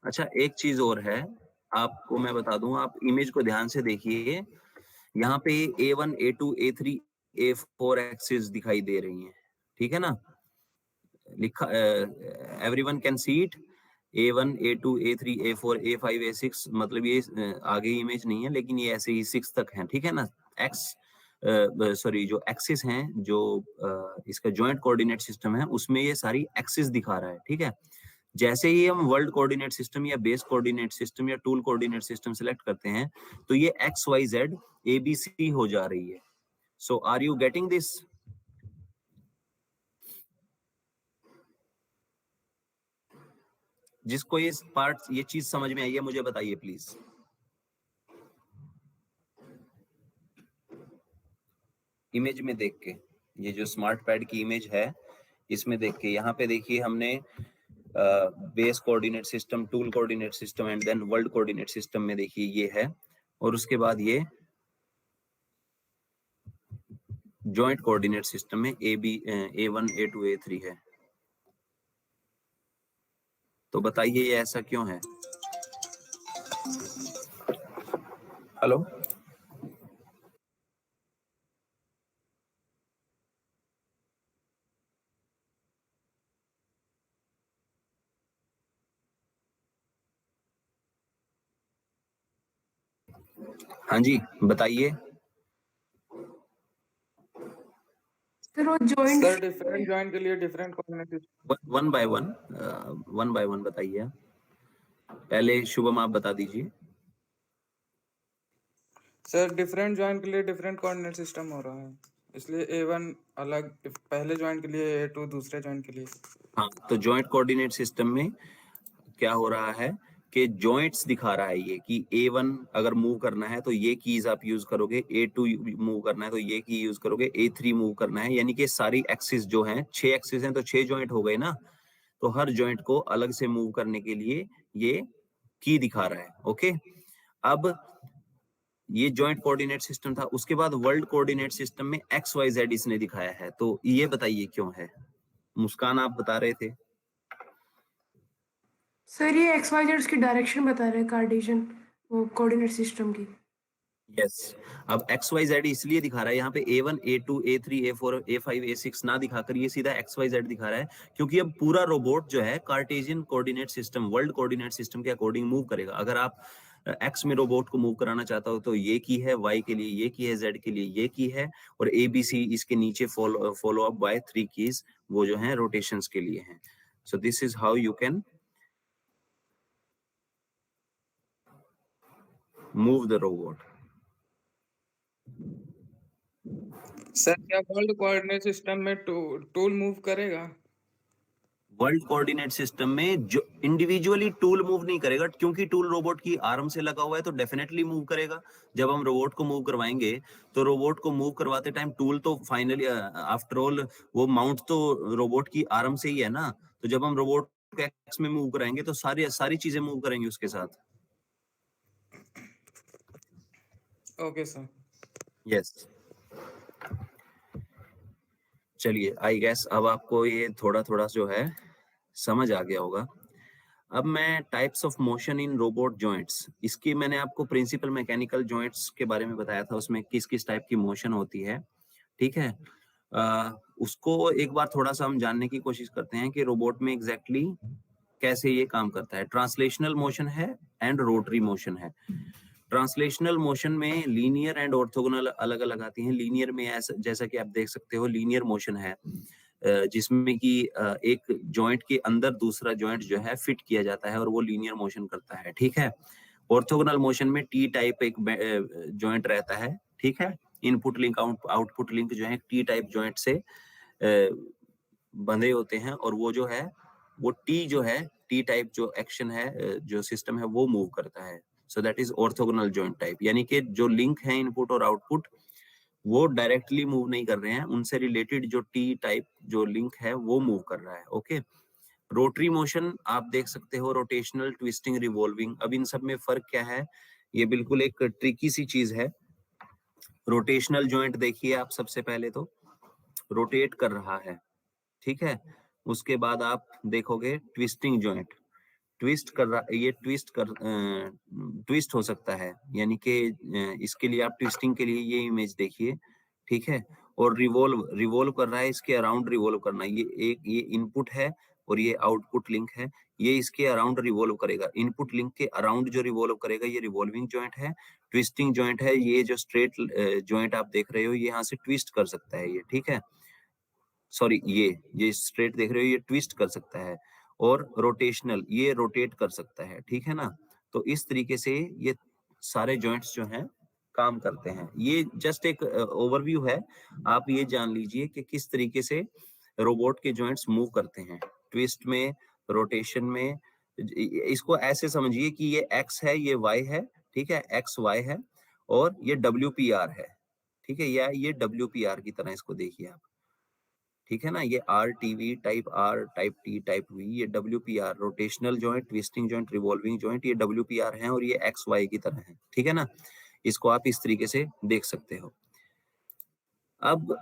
अच्छा, एक चीज और है आपको मैं बता दूं, आप इमेज को ध्यान से देखिए, यहाँ पे A1, A2, A3, A4 axis दिखाई दे रही हैं, ठीक है ना। लिखा everyone can see it, A1, A2, A3, A4, A5, A6, मतलब ये आगे इमेज नहीं है, लेकिन ये ऐसे ही 6 तक हैं, ठीक है ना। जो एक्सिस हैं, जो इसका जॉइंट कोऑर्डिनेट सिस्टम है, उसमें ये सारी एक्सिस दिखा रहा है, ठीक है। जैसे ही हम वर्ल्ड कोऑर्डिनेट सिस्टम या बेस कोऑर्डिनेट सिस्टम या टूल कोऑर्डिनेट सिस्टम सिलेक्ट करते हैं, तो ये XYZ ABC हो जा रही है। सो आर यू गेटिंग दिस? जिसको ये पार्ट, ये चीज समझ में आई है, मुझे बताइए प्लीज। इमेज में देख के, ये जो स्मार्ट पैड की इमेज है, इसमें देख के, यहाँ पे देखिए हमने base coordinate system, tool coordinate system and then world coordinate system में देखिए ये है, और उसके बाद ये जॉइंट कोऑर्डिनेट सिस्टम में A1, A2, A3 है। तो बताइए ये ऐसा क्यों है? हेलो, हाँ जी बताइए। सर वो जॉइंट सर डिफरेंट जॉइंट के लिए different coordinate. One by one बताइए। पहले शुभम आप बता दीजिए। सर डिफरेंट जॉइंट के लिए डिफरेंट कोऑर्डिनेट सिस्टम हो रहा है, इसलिए A1 अलग पहले जॉइंट के लिए, A2 दूसरे जॉइंट के लिए। हाँ, तो जॉइंट कोऑर्डिनेट सिस्टम में क्या हो रहा है कि जॉइंट्स दिखा रहा है ये कि A1 अगर मूव करना है तो ये कीज आप यूज करोगे, A2 मूव करना है तो ये की यूज करोगे, A3 मूव करना है, यानी कि सारी एक्सिस जो हैं, 6 एक्सिस हैं तो 6 जॉइंट हो गए ना। तो हर जॉइंट को अलग से मूव करने के लिए ये की दिखा रहा है। ओके, अब ये जॉइंट कोऑर्डिनेट सिस्टम था। उसके बाद वर्ल्ड कोऑर्डिनेट सिस्टम में XYZ इसने दिखाया है, तो ये बताइए क्यों है? मुस्कान आप बता रहे थे। सर ये XYZ उसकी डायरेक्शन बता रहे हैं, कार्टेशियन वो कोऑर्डिनेट सिस्टम की। यस, अब XYZ इसलिए दिखा रहा है यहाँ पे A1, A2, A3, A4, A5, A6 ना दिखाकर ये सीधा XYZ दिखा रहा है, क्योंकि अब पूरा रोबोट जो है Cartesian coordinate system, world coordinate system के अकॉर्डिंग मूव करेगा। अगर आप X में रोबोट को मूव कराना चाहता हो तो ये की है, Y के लिए ये की है, Z के लिए ये की है, और ABC इसके नीचे फॉलो अप बाय 3 कीज, वो जो है रोटेशंस के लिए हैं। So this is how you can move the robot. Sir क्या वर्ल्ड कोऑर्डिनेट सिस्टम में टूल मूव करेगा? वर्ल्ड कोऑर्डिनेट सिस्टम में जो इंडिविजुअली टूल मूव नहीं करेगा, क्योंकि टूल रोबोट की आर्म से लगा हुआ है, तो डेफिनेटली मूव करेगा। जब हम रोबोट को मूव करवाएंगे तो रोबोट को मूव करवाते टाइम टूल तो फाइनली आफ्टर ऑल वो माउंट तो रोबोट की आर्म से ही है ना। तो जब हम रोबोट को एक्स में मूव कराएंगे तो सारी चीजें मूव करेंगे उसके साथ। Okay sir. यस, चलिए, आई गेस अब आपको ये थोड़ा थोड़ा जो है समझ आ गया होगा। अब मैं types of motion in robot joints, इसकी मैंने आपको प्रिंसिपल मैकेनिकल जॉइंट्स के बारे में बताया था, उसमें किस किस टाइप की मोशन होती है, ठीक है। उसको एक बार थोड़ा सा हम जानने की कोशिश करते हैं कि रोबोट में एग्जैक्टली कैसे ये काम करता है। ट्रांसलेशनल मोशन है एंड रोटरी मोशन है। ट्रांसलेशनल मोशन में लीनियर एंड ऑर्थोगोनल अलग अलग आती हैं। लीनियर में ऐसा, जैसा कि आप देख सकते हो, लीनियर मोशन है, जिसमें कि एक जॉइंट के अंदर दूसरा जॉइंट जो है फिट किया जाता है और वो लीनियर मोशन करता है, ठीक है। ऑर्थोगोनल मोशन में टी टाइप एक जॉइंट रहता है, ठीक है। इनपुट लिंक आउटपुट लिंक जो है टी टाइप जॉइंट से बंधे होते हैं और वो जो है वो टी जो है टी टाइप जो एक्शन है जो सिस्टम है वो मूव करता है। So that is orthogonal joint type, यानी कि जो लिंक है इनपुट और आउटपुट वो डायरेक्टली मूव नहीं कर रहे हैं, उनसे रिलेटेड जो टी टाइप जो लिंक है वो मूव कर रहा है, ओके। रोटरी मोशन आप देख सकते हो, रोटेशनल, ट्विस्टिंग, रिवॉल्विंग। अब इन सब में फर्क क्या है, ये बिल्कुल एक ट्रिकी सी चीज है। रोटेशनल जॉइंट देखिए आप, सबसे पहले तो रोटेट कर रहा है, ठीक है। उसके बाद आप देखोगे ट्विस्टिंग जॉइंट, ट्विस्ट कर रहा, ये ट्विस्ट हो सकता है, यानी कि इसके लिए आप ट्विस्टिंग के लिए ये इमेज देखिए, ठीक है। और रिवॉल्व कर रहा है, इसके अराउंड रिवॉल्व करना, ये इनपुट है और ये आउटपुट लिंक है, ये इसके अराउंड रिवॉल्व करेगा। इनपुट लिंक के अराउंड जो रिवॉल्व करेगा ये रिवॉल्विंग जॉइंट है। ट्विस्टिंग जॉइंट है, ये जो स्ट्रेट जॉइंट आप देख रहे हो ये यहाँ से ट्विस्ट कर सकता है ये, ठीक है। सॉरी, ये स्ट्रेट देख रहे हो ये ट्विस्ट कर सकता है। और रोटेशनल, ये रोटेट कर सकता है, ठीक है ना। तो इस तरीके से ये सारे जॉइंट्स जो हैं काम करते हैं। ये जस्ट एक ओवरव्यू है, आप ये जान लीजिए कि किस तरीके से रोबोट के जॉइंट्स मूव करते हैं, ट्विस्ट में, रोटेशन में। इसको ऐसे समझिए कि ये एक्स है, ये वाई है, ठीक है, एक्स वाई है और ये WPR है, ठीक है, या ये WPR की तरह इसको देखिए आप, ठीक है ना। ये RTV type R, type T, type V, ये WPR, rotational joint, twisting joint, revolving joint, ये WPR हैं और ये XY की तरह है, ठीक है ना। इसको आप इस तरीके से देख सकते हो। अब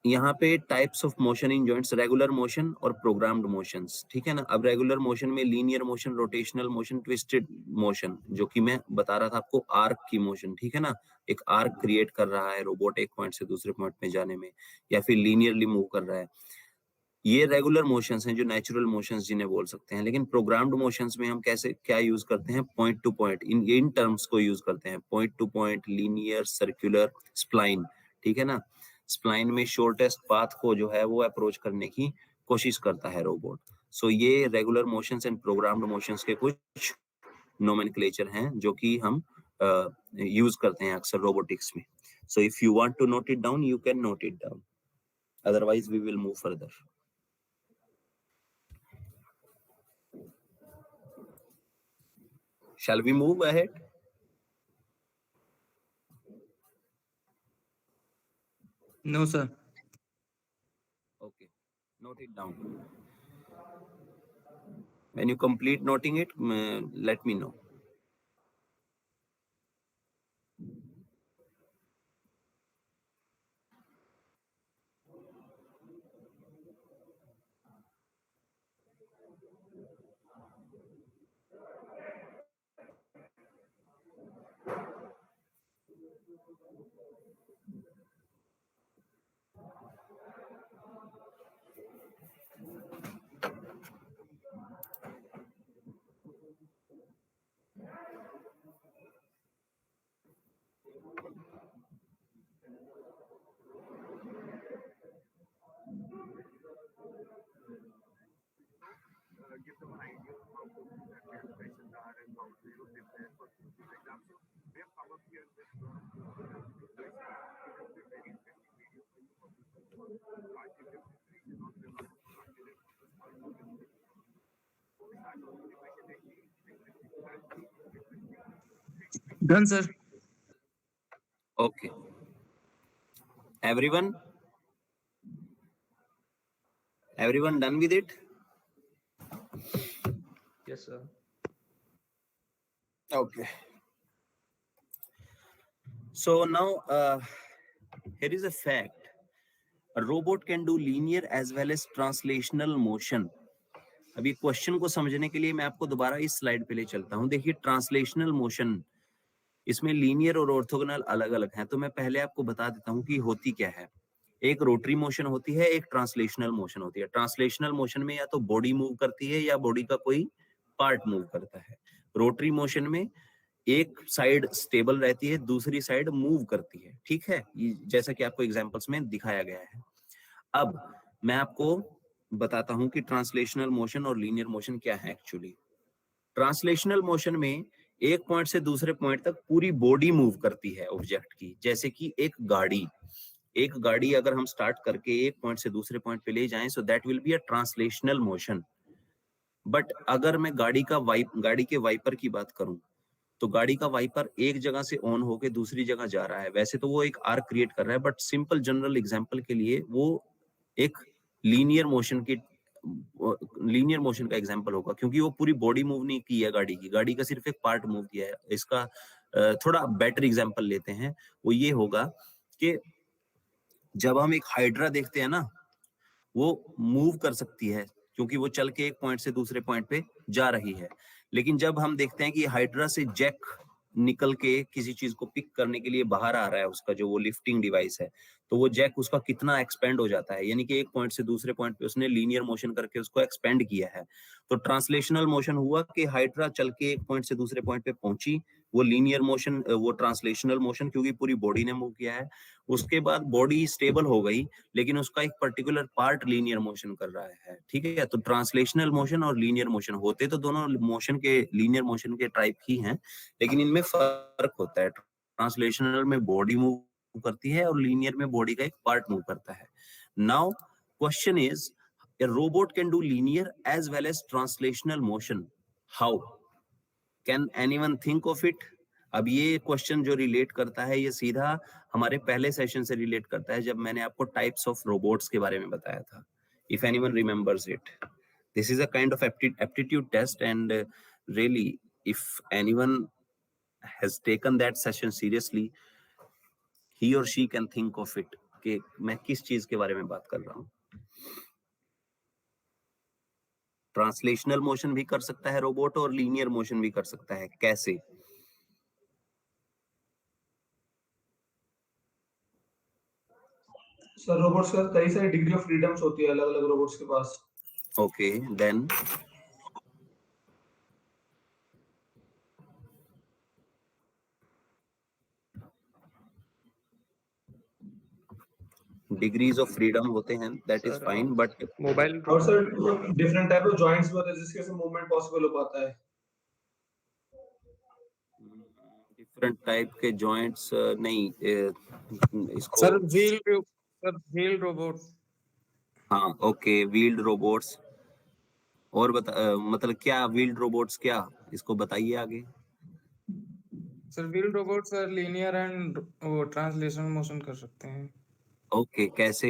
यहाँ पे types of motion in joints, regular motion और प्रोग्राम्ड मोशंस, ठीक है ना। अब रेगुलर मोशन में linear motion, rotational motion, twisted motion, जो कि मैं बता रहा था आपको आर्क की मोशन, ठीक है ना। एक आर्क क्रिएट कर रहा है रोबोट एक पॉइंट से दूसरे पॉइंट में जाने में, या फिर लीनियरली मूव कर रहा है। ये रेगुलर मोशंस हैं जो नेचुरल मोशंस जिन्हें बोल सकते हैं। लेकिन प्रोग्राम्ड मोशंस में हम कैसे क्या यूज करते हैं, point two point, in terms को यूज करते हैं, point two point, linear, circular, spline, ठीक है ना। स्प्लाइन में शॉर्टेस्ट पाथ को जो है वो अप्रोच करने की कोशिश करता है रोबोट। सो ये regular motions and programmed motions के कुछ नोमेनक्लेचर हैं जो कि हम यूज करते हैं अक्सर रोबोटिक्स में। So if you want to note it down, you can note it down, otherwise we will move further. Shall we move ahead? No, sir. Okay, note it down. When you complete noting it, let me know. Done, sir. Okay. Everyone done with it? Yes, sir. Okay. So now here is a fact. A robot can do linear as well as translational motion. अभी question को समझने के लिए मैं आपको दोबारा इस slide पे ले चलता हूं। देखिए ट्रांसलेशनल मोशन, इसमें लीनियर और ऑर्थोगोनल अलग अलग हैं। तो मैं पहले आपको बता देता हूं कि होती क्या है। एक रोटरी मोशन होती है, एक ट्रांसलेशनल मोशन होती है। ट्रांसलेशनल मोशन में या तो बॉडी मूव करती है या बॉडी का कोई पार्ट मूव करता है। रोटरी मोशन में एक साइड स्टेबल रहती है, दूसरी साइड मूव करती है, ठीक है, जैसा कि आपको एग्जांपल्स में दिखाया गया है। अब मैं आपको बताता हूं कि ट्रांसलेशनल मोशन और लीनियर मोशन क्या है एक्चुअली। ट्रांसलेशनल मोशन में एक पॉइंट से दूसरे पॉइंट तक पूरी बॉडी मूव करती है ऑब्जेक्ट की, जैसे कि एक गाड़ी अगर हम स्टार्ट करके एक पॉइंट से दूसरे पॉइंट पे ले जाएं, so that will be a translational motion. But अगर मैं गाड़ी के वाइपर की बात करूं, तो गाड़ी का वाइपर एक जगह से ऑन होके दूसरी जगह जा रहा है, वैसे तो वो एक आर्क क्रिएट कर रहा है, बट सिंपल जनरल एग्जांपल के लिए वो एक लीनियर मोशन का एग्जांपल होगा, क्योंकि वो पूरी बॉडी मूव नहीं की है गाड़ी का सिर्फ एक पार्ट मूव किया है। इसका थोड़ा बेटर एग्जांपल लेते हैं, वो ये होगा कि जब हम एक हाइड्रा देखते हैं ना, वो मूव कर सकती है क्योंकि वो चल के एक पॉइंट से दूसरे पॉइंट पे जा रही है। लेकिन जब हम देखते हैं कि हाइड्रा से जैक निकल के किसी चीज को पिक करने के लिए बाहर आ रहा है, उसका जो वो लिफ्टिंग डिवाइस है, तो वो जैक उसका कितना एक्सपेंड हो जाता है, यानी कि एक पॉइंट से दूसरे पॉइंट पे उसने लीनियर मोशन करके उसको एक्सपेंड किया है। तो ट्रांसलेशनल मोशन हुआ कि हाइड्रा चल के एक पॉइंट से दूसरे पॉइंट पे पहुंची, वो लीनियर मोशन, वो ट्रांसलेशनल मोशन, क्योंकि पूरी बॉडी ने मूव किया है। उसके बाद बॉडी स्टेबल हो गई, लेकिन उसका एक पर्टिकुलर पार्ट लीनियर मोशन कर रहा है, ठीक है। तो ट्रांसलेशनल मोशन और लीनियर मोशन होते तो दोनों लीनियर मोशन के टाइप ही हैं, लेकिन इनमें फर्क होता है। ट्रांसलेशनल में बॉडी मूव करती है और लीनियर में बॉडी का एक पार्ट मूव करता है। Now question is, a robot can do linear as well as translational motion. How? Can anyone think of it? अब ये क्वेश्चन जो रिलेट करता है, ये सीधा हमारे पहले सेशन से रिलेट करता है, जब मैंने आपको टाइप्स ऑफ रोबोट्स के बारे में बताया था। If anyone remembers it, this is a kind of aptitude test, and really, if anyone has taken that session seriously, he or she can think of it कि मैं किस चीज के बारे में बात कर रहा हूँ। ट्रांसलेशनल मोशन भी कर सकता है रोबोट और लीनियर मोशन भी कर सकता है। कैसे? सर रोबोट्स का कई सारी डिग्री ऑफ फ्रीडम्स होती है अलग अलग रोबोट्स के पास। Okay, then degrees of freedom होते हैं, that is fine, but mobile और sir different type of joints भी होते हैं जिसके से मूवमेंट पॉसिबल हो पाता है। डिफरेंट टाइप के जॉइंट्स नहीं, इसको सर व्हील रोबोट। हाँ, ओके, व्हील्ड रोबोट्स। और मतलब क्या व्हील्ड रोबोट्स, क्या, इसको बताइए आगे। Sir wheel robot sir linear and वो ट्रांसलेशनल मोशन कर सकते हैं। ओके, कैसे?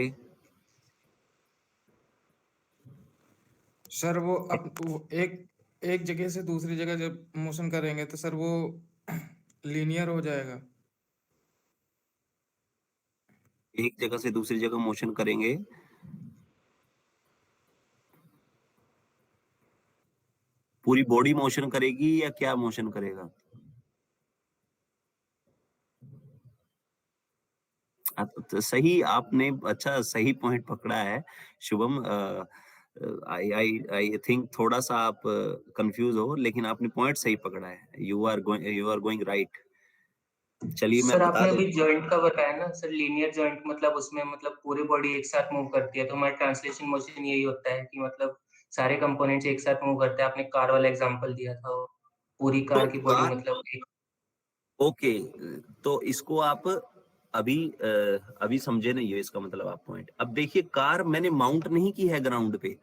सर वो एक जगह से दूसरी जगह जब मोशन करेंगे तो सर वो लीनियर हो जाएगा। एक जगह से दूसरी जगह मोशन करेंगे, पूरी बॉडी मोशन करेगी या क्या मोशन करेगा? तो सही, आपने अच्छा सही पॉइंट पकड़ा है शुभम। आई थिंक थोड़ा सा आप कंफ्यूज हो, लेकिन आपने पॉइंट सही पकड़ा है। You are going right. चलिए मैं सर बता आपने अभी देता जॉइंट का बताया ना सर, लीनियर जॉइंट मतलब उसमें मतलब पूरी बॉडी एक साथ मूव करती है, तो हमारा ट्रांसलेशन मोशन यही होता है कि मतलब सारे कंपोनेंट्स एक साथ मूव करते हैं। आपने कार वाला एग्जांपल दिया था, वो पूरी तो कार की बॉडी मतलब एक। ओके, तो इसको आप अभी समझे नहीं हो, इसका मतलब आप पॉइंट। अब देखिए, कार मैंने माउंट नहीं की है ग्राउंड पे।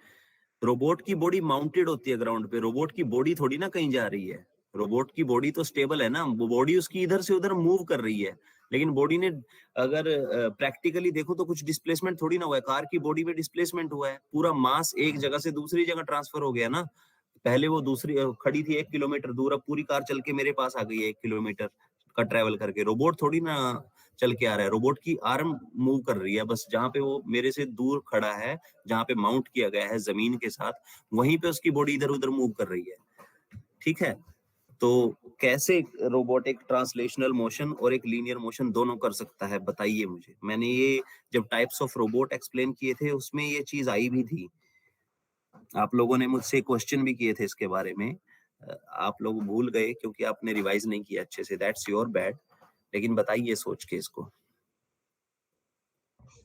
रोबोट की बॉडी माउंटेड होती है ग्राउंड पे। रोबोट की बॉडी थोड़ी ना कहीं जा रही है। रोबोट की बॉडी तो स्टेबल है ना, वो बॉडी उसकी इधर से उधर मूव कर रही है, लेकिन बॉडी ने अगर प्रैक्टिकली देखो तो कुछ डिस्प्लेसमेंट थोड़ी ना हुआ है। कार की बॉडी में डिस्प्लेसमेंट हुआ है, पूरा मास एक जगह से दूसरी जगह ट्रांसफर हो गया ना। पहले वो दूसरी खड़ी थी 1 किलोमीटर दूर, अब पूरी कार चल के मेरे पास आ गई है 1 किलोमीटर का ट्रेवल करके। रोबोट थोड़ी ना चल के आ रहा है, रोबोट की आर्म मूव कर रही है बस। जहां पे वो मेरे से दूर खड़ा है, जहां पे माउंट किया गया है जमीन के साथ, वहीं पे उसकी बॉडी इधर उधर मूव कर रही है, ठीक है। तो कैसे रोबोट एक ट्रांसलेशनल मोशन और एक लीनियर मोशन दोनों कर सकता है, बताइए मुझे। मैंने ये जब टाइप्स ऑफ रोबोट एक्सप्लेन किए थे, उसमें ये चीज आई भी थी। आप लोगों ने मुझसे क्वेश्चन भी किए थे इसके बारे में। आप लोग भूल गए क्योंकि आपने रिवाइज नहीं किया अच्छे से, दैट्स योर बैड। लेकिन बताइए सोच के इसको।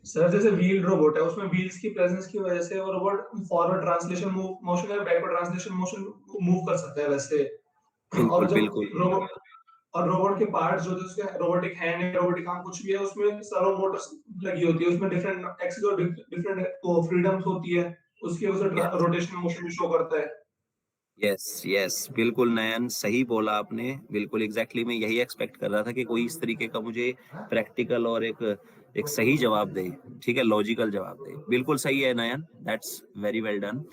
सर जैसे व्हील रोबोट है, उसमें व्हील्स की प्रेजेंस की वजह से वो रोबोट फॉरवर्ड ट्रांसलेशन मोशन या बैकवर्ड ट्रांसलेशन मोशन मूव कर सकता है वैसे। बिल्कुल और जब बिल्कुल रोबोट और रोबोट के पार्ट्स जो उसके रोबोटिक हैंड या रोबोटिक आर्म कुछ भी है, उसमें सर्वो मोटर्स लगी होती है, उसमें डिफरेंट एक्सिस और डिफरेंट फ्रीडम्स होती है, उसकी वजह से रोटेशन मोशन भी शो करता है। यस यस बिल्कुल नयन, सही बोला आपने, बिल्कुल एग्जैक्टली मैं यही एक्सपेक्ट कर रहा था कि कोई इस तरीके का मुझे प्रैक्टिकल और एक सही जवाब दे, ठीक है, लॉजिकल जवाब दे। बिल्कुल सही है नयन, दैट्स वेरी वेल डन।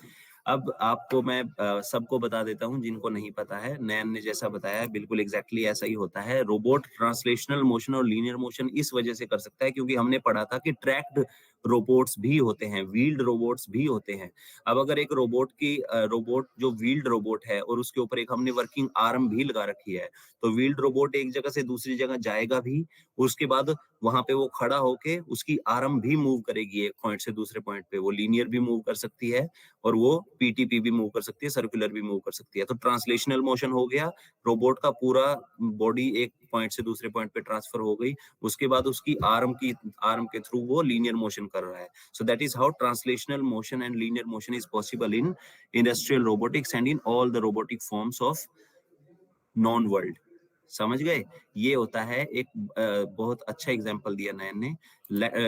अब आपको मैं सबको बता देता हूं जिनको नहीं पता है, नयन ने जैसा बताया है बिल्कुल एग्जैक्टली ऐसा ही होता है। रोबोट ट्रांसलेशनल मोशन और लीनियर मोशन इस वजह से कर सकता है क्योंकि हमने पढ़ा था कि ट्रैक्ड रोबोट्स भी होते हैं, व्हील्ड रोबोट्स भी होते हैं। अब अगर एक रोबोट जो व्हील्ड रोबोट है और उसके ऊपर एक हमने वर्किंग आर्म भी लगा रखी है, तो व्हील्ड रोबोट एक जगह से दूसरी जगह जाएगा भी, उसके बाद वहां पे वो खड़ा होके उसकी आर्म भी मूव करेगी एक पॉइंट से दूसरे पॉइंट पे, वो लीनियर भी मूव कर सकती है और वो पीटीपी भी मूव कर सकती है, सर्कुलर भी मूव कर सकती है। तो ट्रांसलेशनल मोशन हो गया, रोबोट का पूरा बॉडी एक पॉइंट से दूसरे पॉइंट पे ट्रांसफर हो गई, उसके बाद उसकी आर्म के थ्रू वो लीनियर मोशन कर रहा है। So that is how translational motion and linear motion is possible in industrial robotics and in all the robotic forms of known world. समझ गए? ये होता है एक बहुत अच्छा एग्जांपल दिया नयन ने।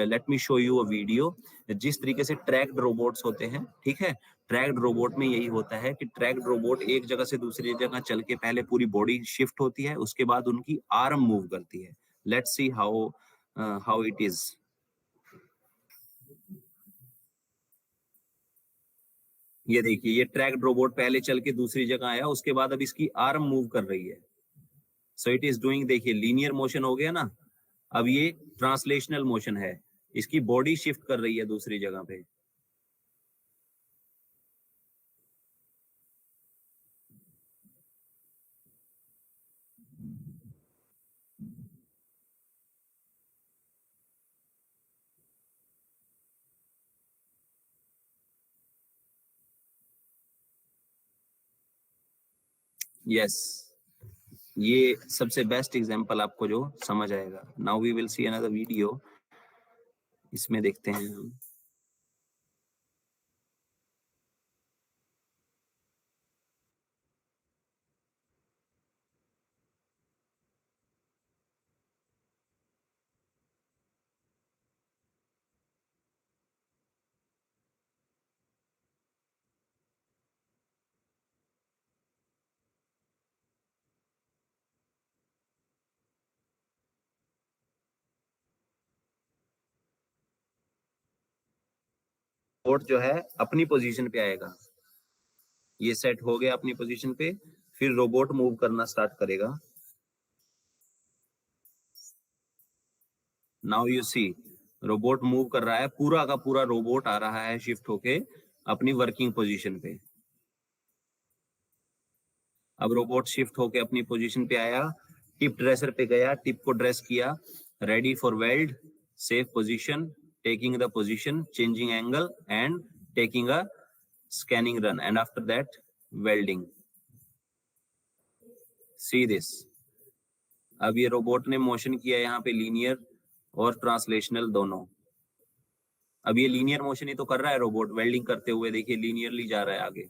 Let me show you a video. जिस तरीके से ट्रैक्ड रोबोट्स होते हैं, ठीक है, ट्रैक्ड रोबोट में यही होता है कि ट्रैक्ड रोबोट एक जगह से दूसरी जगह चल के पहले पूरी बॉडी शिफ्ट होती है, उसके बाद उनकी आर्म मूव करती है। Let's see how it is. ये देखिए, ये ट्रैक्ड रोबोट पहले चल के दूसरी जगह आया, उसके बाद अब इसकी आर्म मूव कर रही है। सो इट इज डूइंग, देखिए लीनियर मोशन हो गया ना, अब ये ट्रांसलेशनल मोशन है, इसकी बॉडी शिफ्ट कर रही है दूसरी जगह पे। यस, ये सबसे बेस्ट एग्जांपल आपको जो समझ आएगा। Now we will see another video, इसमें देखते हैं हम। रोबोट जो है अपनी पोजीशन पे आएगा, ये सेट हो गया अपनी पोजीशन पे, फिर रोबोट मूव करना स्टार्ट करेगा। Now you see, robot move कर रहा है, पूरा का पूरा रोबोट आ रहा है शिफ्ट होके अपनी वर्किंग पोजीशन पे। अब रोबोट शिफ्ट होके अपनी पोजीशन पे आया, टिप ड्रेसर पे गया, टिप को ड्रेस किया, ready for weld, safe position, taking the position, changing angle and taking a scanning run, and after that welding. See this, अब ये रोबोट ने मोशन किया यहाँ पे लीनियर और ट्रांसलेशनल दोनों। अब ये लीनियर मोशन ही तो कर रहा है रोबोट, वेल्डिंग करते हुए देखिए लीनियरली जा रहा है आगे।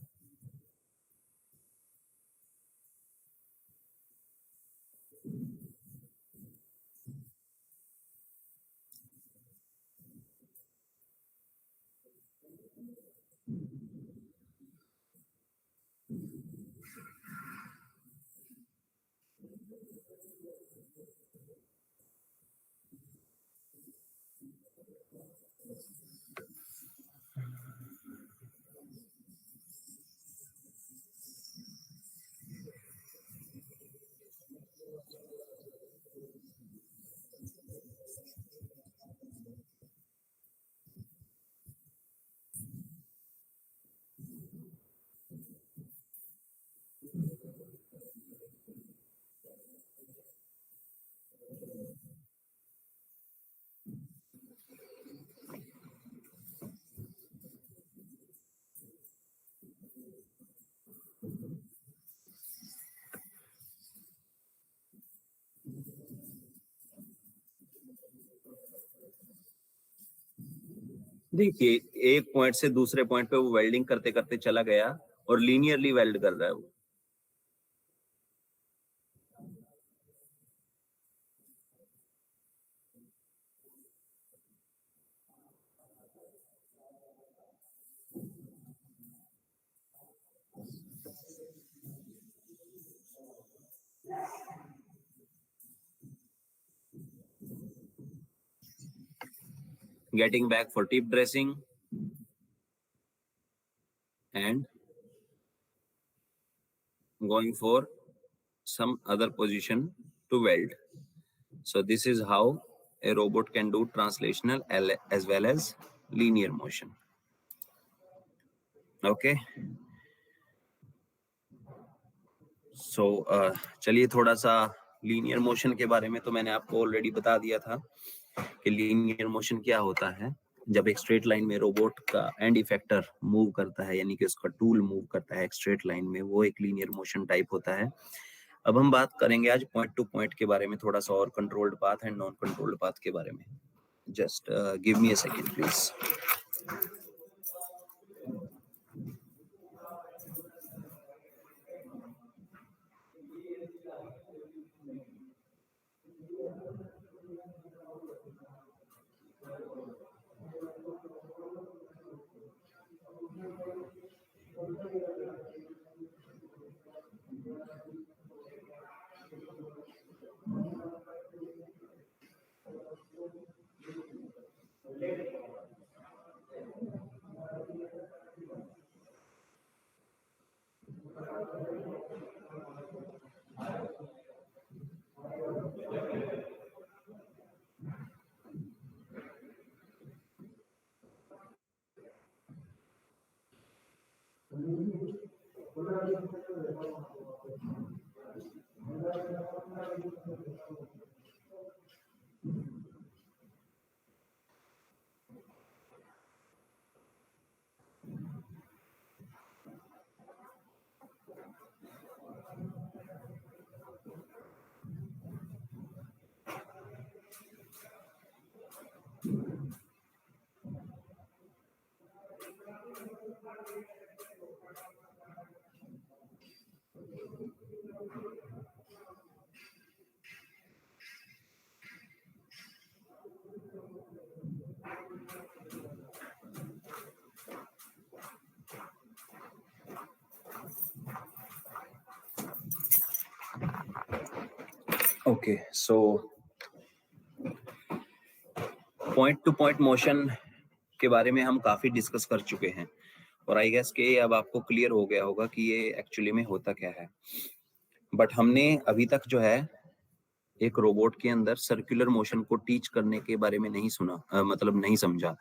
देखिए एक पॉइंट से दूसरे पॉइंट पे वो वेल्डिंग करते करते चला गया और लीनियरली वेल्ड कर रहा है वो। Getting back for tip dressing and going for some other position to weld. So this is how a robot can do translational as well as linear motion. Okay. So चलिए थोड़ा सा linear motion के बारे में तो मैंने आपको already बता दिया था कि लीनियर मोशन क्या होता है। जब एक स्ट्रेट लाइन में रोबोट का एंड इफेक्टर मूव करता है, यानी कि उसका टूल मूव करता है एक स्ट्रेट लाइन में, वो एक लीनियर मोशन टाइप होता है। अब हम बात करेंगे आज पॉइंट टू पॉइंट के बारे में, थोड़ा सा और controlled path and non controlled path के बारे में। Just give me a second please. Okay, so point two point motion के बारे में हम काफी डिस्कस कर चुके हैं और आई गेस कि अब आपको क्लियर हो गया होगा कि ये एक्चुअली में होता क्या है। बट हमने अभी तक जो है एक रोबोट के अंदर सर्कुलर मोशन को टीच करने के बारे में नहीं सुना, मतलब नहीं समझा।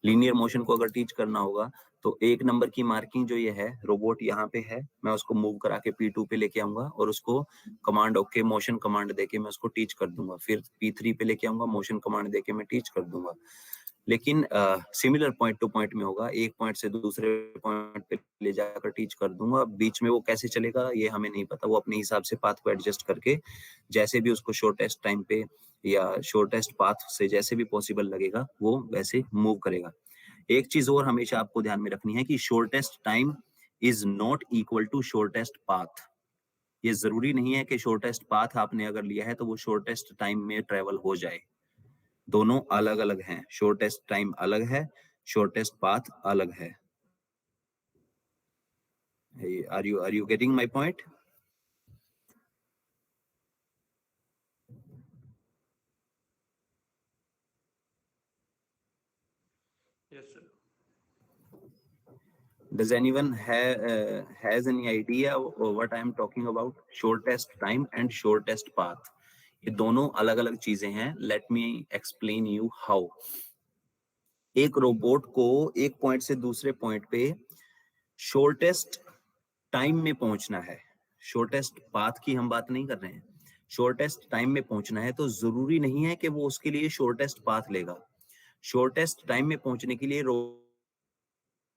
लीनियर मोशन को अगर टीच करना होगा तो एक नंबर की मार्किंग जो ये है, रोबोट यहाँ पे है, मैं उसको मूव करा के P2 पे लेके आऊंगा और उसको कमांड ओके मोशन कमांड देके मैं उसको टीच कर दूंगा। फिर P3 पे लेके आऊंगा, मोशन कमांड देके मैं टीच कर दूंगा। लेकिन सिमिलर पॉइंट टू पॉइंट में होगा, एक पॉइंट से दूसरे पॉइंट पे ले जाकर टीच कर दूंगा। बीच में वो कैसे चलेगा ये हमें नहीं पता, वो अपने हिसाब से पाथ को एडजस्ट करके जैसे भी उसको शॉर्टेस्ट टाइम पे या शॉर्टेस्ट पाथ से जैसे भी पॉसिबल लगेगा वो वैसे मूव करेगा। एक चीज और हमेशा आपको ध्यान में रखनी है कि shortest time is not equal to shortest path. ये जरूरी नहीं है कि शॉर्टेस्ट पाथ आपने अगर लिया है तो वो शॉर्टेस्ट टाइम में ट्रेवल हो जाए। दोनों अलग अलग हैं, शॉर्टेस्ट टाइम अलग है, शॉर्टेस्ट पाथ अलग है। Are you getting my point? Yes, sir. Does anyone has any idea what I am talking about? Shortest time and shortest path. ये दोनों अलग अलग चीजें हैं। Let me explain you how. एक रोबोट को एक पॉइंट से दूसरे पॉइंट पे शॉर्टेस्ट टाइम में पहुंचना है। शॉर्टेस्ट पाथ की हम बात नहीं कर रहे हैं, शॉर्टेस्ट टाइम में पहुंचना है तो जरूरी नहीं है कि वो उसके लिए शॉर्टेस्ट पाथ लेगा। शॉर्टेस्ट टाइम में पहुंचने के लिए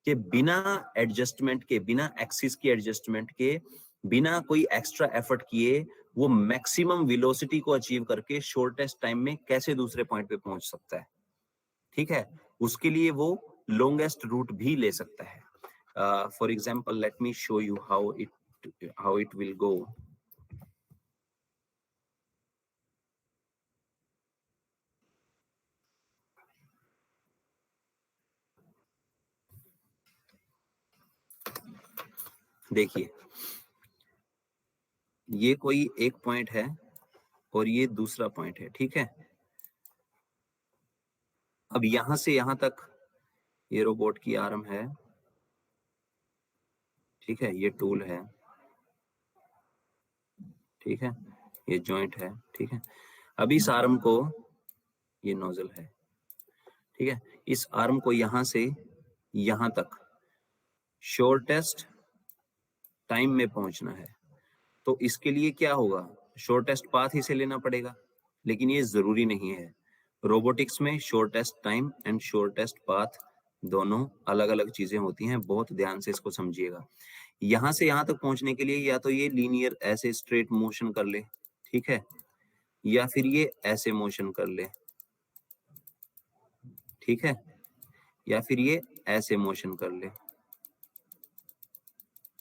के बिना एडजस्टमेंट के, बिना एक्सिस की एडजस्टमेंट के, बिना कोई एक्स्ट्रा एफर्ट किए वो मैक्सिमम वेलोसिटी को अचीव करके शॉर्टेस्ट टाइम में कैसे दूसरे पॉइंट पे पहुंच सकता है। ठीक है, उसके लिए वो longest route भी ले सकता है. For example, let me show you how it will go. देखिए, ये कोई एक पॉइंट है और ये दूसरा पॉइंट है, ठीक है. अब यहां से यहां तक ये रोबोट की आर्म है, ठीक है, ये टूल है, ठीक है, ये जॉइंट है, ठीक है. अब इस आर्म को, ये नोजल है, ठीक है, इस आर्म को यहां से यहां तक शॉर्टेस्ट टाइम में पहुंचना है. तो इसके लिए क्या होगा, शॉर्टेस्ट पाथ इसे लेना पड़ेगा, लेकिन ये जरूरी नहीं है. रोबोटिक्स में shortest time and shortest path दोनों अलग अलग चीजें होती हैं, बहुत ध्यान से इसको समझिएगा. यहां से यहां तक पहुंचने के लिए या तो ये लीनियर ऐसे स्ट्रेट मोशन कर ले, ठीक है, या फिर ये ऐसे मोशन कर ले, ठीक है, या फिर ये ऐसे मोशन कर ले,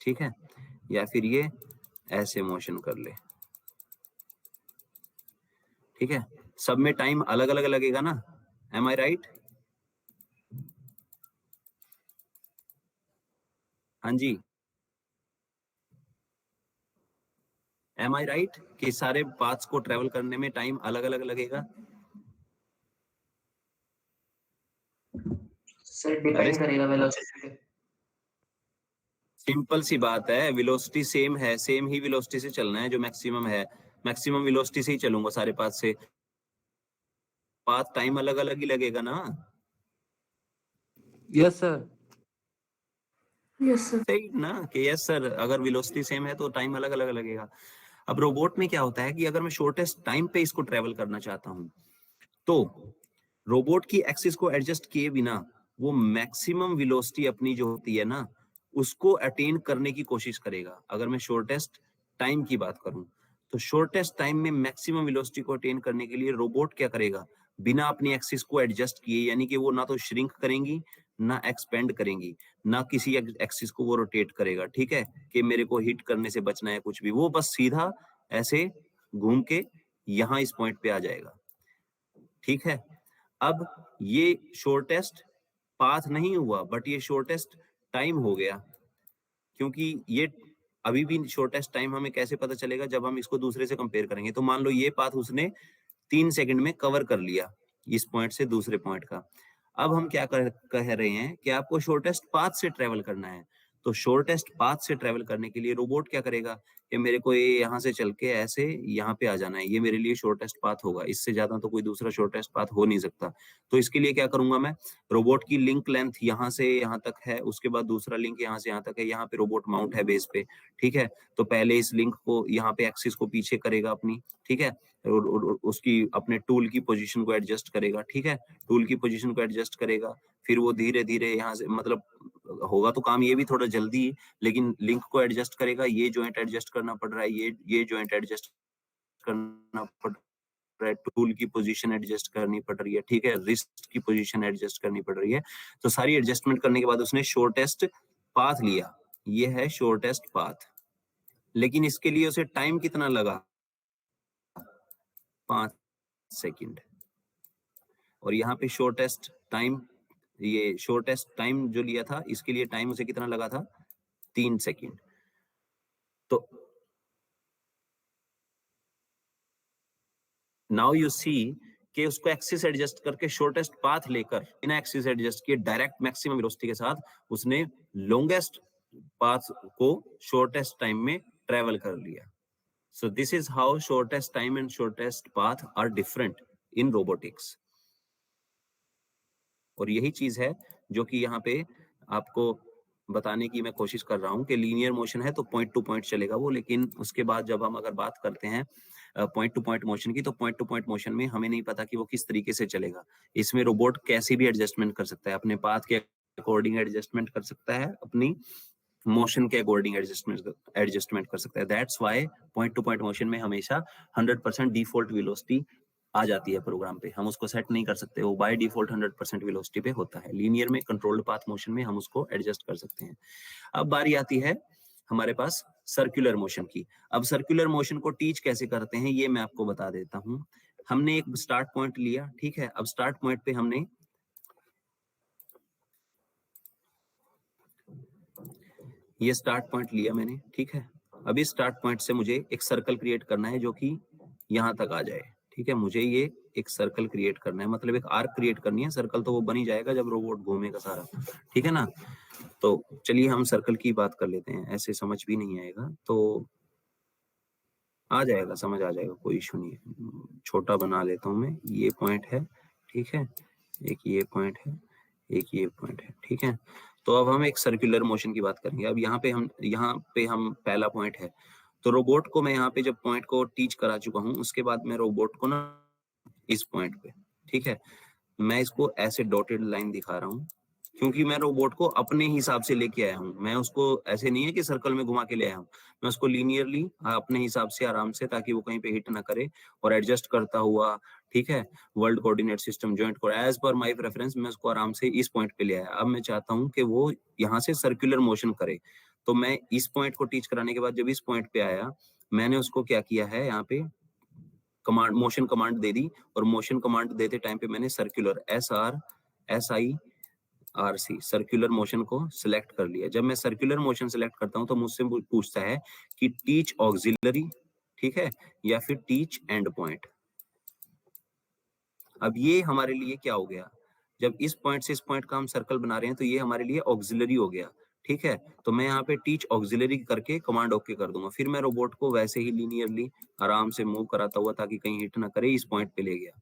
ठीक है, या फिर ये ऐसे मोशन कर ले, ठीक है. सब में टाइम अलग अलग लगेगा ना, एम आई राइट? हाँ जी, एम आई राइट कि सारे पाथ्स को ट्रेवल करने में टाइम अलग अलग लगेगा? सर डिपेंड करेगा वेलोसिटी पे. सिंपल सी बात है, वेलोसिटी सेम है, सेम ही वेलोसिटी से चलना है जो मैक्सिमम है, मैक्सिमम वेलोसिटी से ही चलूंगा सारे पाथ से. पाथ टाइम अलग अलग ही लगेगा ना. Yes sir. Yes sir. सही ना कि यस सर, अगर वेलोसिटी सेम है तो टाइम अलग अलग लगेगा. अब रोबोट में क्या होता है कि अगर मैं शॉर्टेस्ट टाइम पे इसको ट्रेवल करना चाहता हूं तो रोबोट की एक्सिस को एडजस्ट किए बिना वो मैक्सिमम वेलोसिटी अपनी जो होती है ना उसको अटेन करने की कोशिश करेगा. अगर मैं शॉर्टेस्ट टाइम की बात करूं तो शॉर्टेस्ट टाइम में मैक्सिमम वेलोसिटी को अटेन करने के लिए रोबोट क्या करेगा, बिना अपनी एक्सिस को एडजस्ट किए, यानी कि वो ना तो श्रिंक करेंगी ना एक्सपेंड करेंगी, ना किसी एक्सिस को वो रोटेट करेगा, ठीक है, कि मेरे को हिट करने से बचना है कुछ भी, वो बस सीधा ऐसे घूम के यहां इस पॉइंट पे आ जाएगा, ठीक है. अब ये शॉर्टेस्ट पाथ नहीं हुआ बट ये शॉर्टेस्ट टाइम हो गया, क्योंकि ये अभी भी शॉर्टेस्ट टाइम हमें कैसे पता चलेगा, जब हम इसको दूसरे से कंपेयर करेंगे. तो मान लो ये पाथ उसने 3 सेकंड में कवर कर लिया इस पॉइंट से दूसरे पॉइंट का. अब हम क्या कह रहे हैं कि आपको शॉर्टेस्ट पाथ से ट्रेवल करना है. तो शॉर्टेस्ट पाथ से ट्रेवल करने के लिए रोबोट क्या करेगा कि मेरे को ये यहाँ से चल के ऐसे यहाँ पे आ जाना है, ये मेरे लिए शॉर्टेस्ट पाथ होगा, इससे ज्यादा तो कोई दूसरा शॉर्टेस्ट पाथ हो नहीं सकता. तो इसके लिए क्या करूंगा मैं, रोबोट की लिंक लेंथ यहाँ से यहाँ तक है, उसके बाद दूसरा लिंक यहाँ से यहाँ तक है, यहाँ पे रोबोट माउंट है बेस पे, ठीक है. तो पहले इस लिंक को यहाँ पे एक्सिस को पीछे करेगा अपनी, ठीक है, और उसकी अपने टूल की पोजीशन को एडजस्ट करेगा, ठीक है, टूल की पोजीशन को एडजस्ट करेगा. फिर वो धीरे धीरे यहाँ से, मतलब होगा तो काम ये भी थोड़ा जल्दी, लेकिन लिंक को एडजस्ट करेगा, ये जॉइंट एडजस्ट करना पड़ रहा है, ये जॉइंट एडजस्ट करना पड़ रहा है, टूल की पोजीशन एडजस्ट करनी पड़ रही है, ठीक है, रिस्ट की पोजीशन एडजस्ट करनी पड़ रही है. तो सारी एडजस्टमेंट करने के बाद उसने शॉर्टेस्ट पाथ लिया, ये है शॉर्टेस्ट पाथ. लेकिन इसके लिए उसे टाइम कितना लगा, 5 सेकंड. और यहाँ पे शॉर्टेस्ट टाइम, ये शॉर्टेस्ट टाइम जो लिया था इसके लिए टाइम उसे कितना लगा था, 3 सेकंड. तो नाउ यू सी कि उसको एक्सिस एडजस्ट करके शॉर्टेस्ट पाथ लेकर बिना एक्सिस एडजस्ट किए डायरेक्ट मैक्सिमम वेलोसिटी के साथ उसने लॉन्गेस्ट पाथ को शॉर्टेस्ट टाइम में ट्रेवल कर लिया. So this is how shortest time and shortest path are different in robotics. और यही चीज है जो कि यहाँ पे आपको बताने की मैं कोशिश कर रहा हूँ कि लीनियर मोशन है तो पॉइंट टू पॉइंट चलेगा वो, लेकिन उसके बाद जब हम अगर बात करते हैं पॉइंट टू पॉइंट मोशन की, तो पॉइंट टू पॉइंट मोशन में हमें नहीं पता कि वो किस तरीके से चलेगा. इसमें रोबोट कैसे भी एडजस्टमेंट कर सकता है, अपने पाथ के अकॉर्डिंग एडजस्टमेंट कर सकता है, अपनी मोशन के अकॉर्डिंग एडजस्टमेंट कर सकता है. That's why point two point motion में हमेशा 100% डिफॉल्ट वेलोसिटी आ जाती है प्रोग्राम पे, हम उसको सेट नहीं कर सकते, वो बाय डिफॉल्ट 100% वेलोसिटी पे होता है। लीनियर में कंट्रोल्ड पाथ मोशन में हम उसको एडजस्ट कर सकते हैं। अब बारी आती है हमारे पास सर्कुलर मोशन की। अब सर्कुलर मोशन को टीच कैसे करते हैं ये मैं आपको बता देता हूं। हमने एक स्टार्ट पॉइंट लिया, ठीक है। अब स्टार्ट पॉइंट पे हमने ये स्टार्ट पॉइंट लिया मैंने, ठीक है। अब इस स्टार्ट पॉइंट से मुझे एक सर्कल क्रिएट करना है जो कि यहां तक आ जाए, ठीक है। मुझे ये एक सर्कल क्रिएट करना है, मतलब एक आर्क क्रिएट करनी है। सर्कल तो वो बन ही जाएगा जब रोबोट घूमेगा सारा, ठीक है ना। तो चलिए हम सर्कल की बात कर लेते हैं, ऐसे समझ भी नहीं आएगा तो आ जाएगा, समझ आ जाएगा, कोई इशू नहीं है। छोटा बना लेता हूं मैं, ये पॉइंट है, ठीक है। एक ये पॉइंट है, एक ये पॉइंट है, ठीक है। तो अब हम एक सर्कुलर मोशन की बात करेंगे। अब यहाँ पे हम पहला पॉइंट है, तो रोबोट को मैं यहाँ पे जब पॉइंट को टीच करा चुका हूँ उसके बाद मैं रोबोट को ना इस पॉइंट पे, ठीक है, मैं इसको ऐसे डॉटेड लाइन दिखा रहा हूँ क्योंकि मैं रोबोट को अपने हिसाब से लेके आया हूँ। मैं उसको ऐसे नहीं है कि सर्कल में घुमा के ले आया हूँ, मैं उसको लीनियरली अपने हिसाब से आराम से, ताकि वो कहीं पे हिट ना करे, और एडजस्ट करता हुआ, ठीक है, वर्ल्ड कोऑर्डिनेट सिस्टम जॉइंट को एज पर माय प्रेफरेंस मैं उसको आराम से इस पॉइंट पे ले आया। अब मैं चाहता हूँ कि वो यहाँ से सर्कुलर मोशन करे, तो मैं इस पॉइंट को टीच कराने के बाद जब इस पॉइंट पे आया, मैंने उसको क्या किया है, यहाँ पे कमांड, मोशन कमांड दे दी, और मोशन कमांड देते टाइम पे मैंने सर्कुलर SRSI सर्कुलर मोशन को सिलेक्ट कर लिया। जब मैं सर्कुलर मोशन सिलेक्ट करता हूं तो मुझसे पूछता है कि टीच ऑक्सिलरी, ठीक है, या फिर टीच एंड पॉइंट। अब ये हमारे लिए क्या हो गया, जब इस पॉइंट से इस पॉइंट का हम सर्कल बना रहे हैं तो ये हमारे लिए ऑक्सिलरी हो गया, ठीक है। तो मैं यहाँ पे टीच ऑक्सिलरी करके कमांड ओके कर दूंगा, फिर मैं रोबोट को वैसे ही लीनियरली आराम से मूव कराता हुआ, ताकि कहीं हिट ना करे, इस पॉइंट पे ले गया।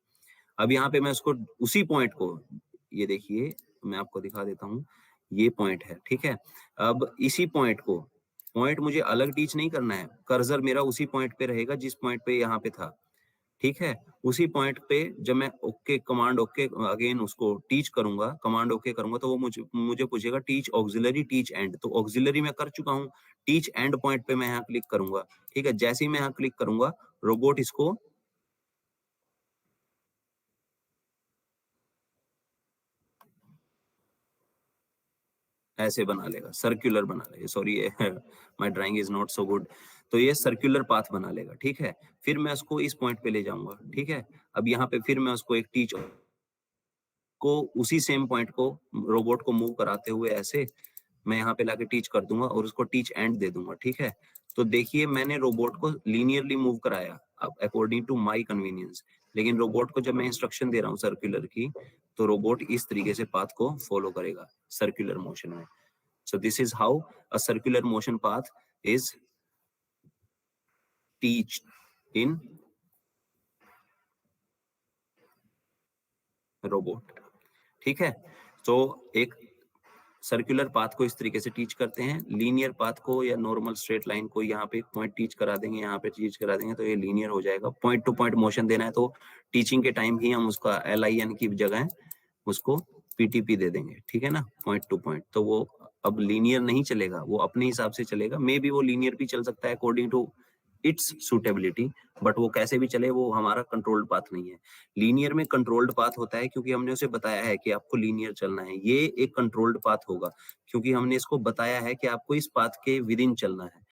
अब यहाँ पे मैं उसको उसी पॉइंट को, ये देखिए मैं आपको दिखा देता हूँ, ये पॉइंट है, ठीक है। अब इसी पॉइंट को, पॉइंट मुझे अलग टीच नहीं करना है, कर्सर मेरा उसी पॉइंट पे रहेगा जिस पॉइंट पे यहाँ पे था, ठीक है। उसी पॉइंट पे जब मैं ओके कमांड ओके अगेन उसको टीच करूंगा, कमांड ओके करूंगा, तो वो मुझे पूछेगा टीच ऑक्सिलरी टीच एंड, तो ऑक्सिलरी मैं कर चुका हूँ, टीच एंड पॉइंट पे मैं यहाँ क्लिक करूंगा, ठीक है। जैसे ही मैं यहाँ क्लिक करूंगा रोबोट इसको ऐसे बना लेगा, सर्कुलर बना लेगा, sorry my drawing is not so good. तो ये सर्कुलर पाथ बना लेगा, ठीक है। फिर मैं उसको इस पॉइंट पे ले जाऊंगा, ठीक है। अब यहाँ पे फिर मैं उसको एक टीच को उसी सेम पॉइंट को रोबोट को मूव कराते हुए ऐसे मैं यहाँ पे लाके टीच कर दूंगा और उसको टीच एंड दे दूंगा, ठीक है। तो देखिए मैंने रोबोट को लीनियरली मूव कराया अब अकॉर्डिंग टू माय कन्वीनियंस, लेकिन रोबोट को जब मैं इंस्ट्रक्शन दे रहा हूँ सर्कुलर की, तो रोबोट इस तरीके से पाथ को फॉलो करेगा सर्कुलर मोशन में। So this is how a circular motion path is taught in robot, ठीक है। तो एक सर्कुलर पाथ को इस तरीके से टीच करते हैं, लीनियर पाथ को या नॉर्मल स्ट्रेट लाइन को यहाँ पे पॉइंट टीच करा देंगे, यहाँ पे टीच करा देंगे तो ये लीनियर हो जाएगा। पॉइंट टू पॉइंट मोशन देना है तो टीचिंग के टाइम ही हम उसका LIN की जगह उसको PTP दे देंगे, ठीक है ना, पॉइंट टू पॉइंट। तो वो अब लीनियर नहीं चलेगा, वो अपने हिसाब से चलेगा, मे बी वो लीनियर भी चल सकता है according to its suitability, but वो कैसे भी चले वो हमारा कंट्रोल्ड पाथ नहीं है। लीनियर में कंट्रोल्ड पाथ होता है क्योंकि हमने उसे बताया है कि आपको लीनियर चलना है, ये एक कंट्रोल्ड पाथ होगा क्योंकि हमने इसको बताया है कि आपको इस पाथ के विद इन चलना है।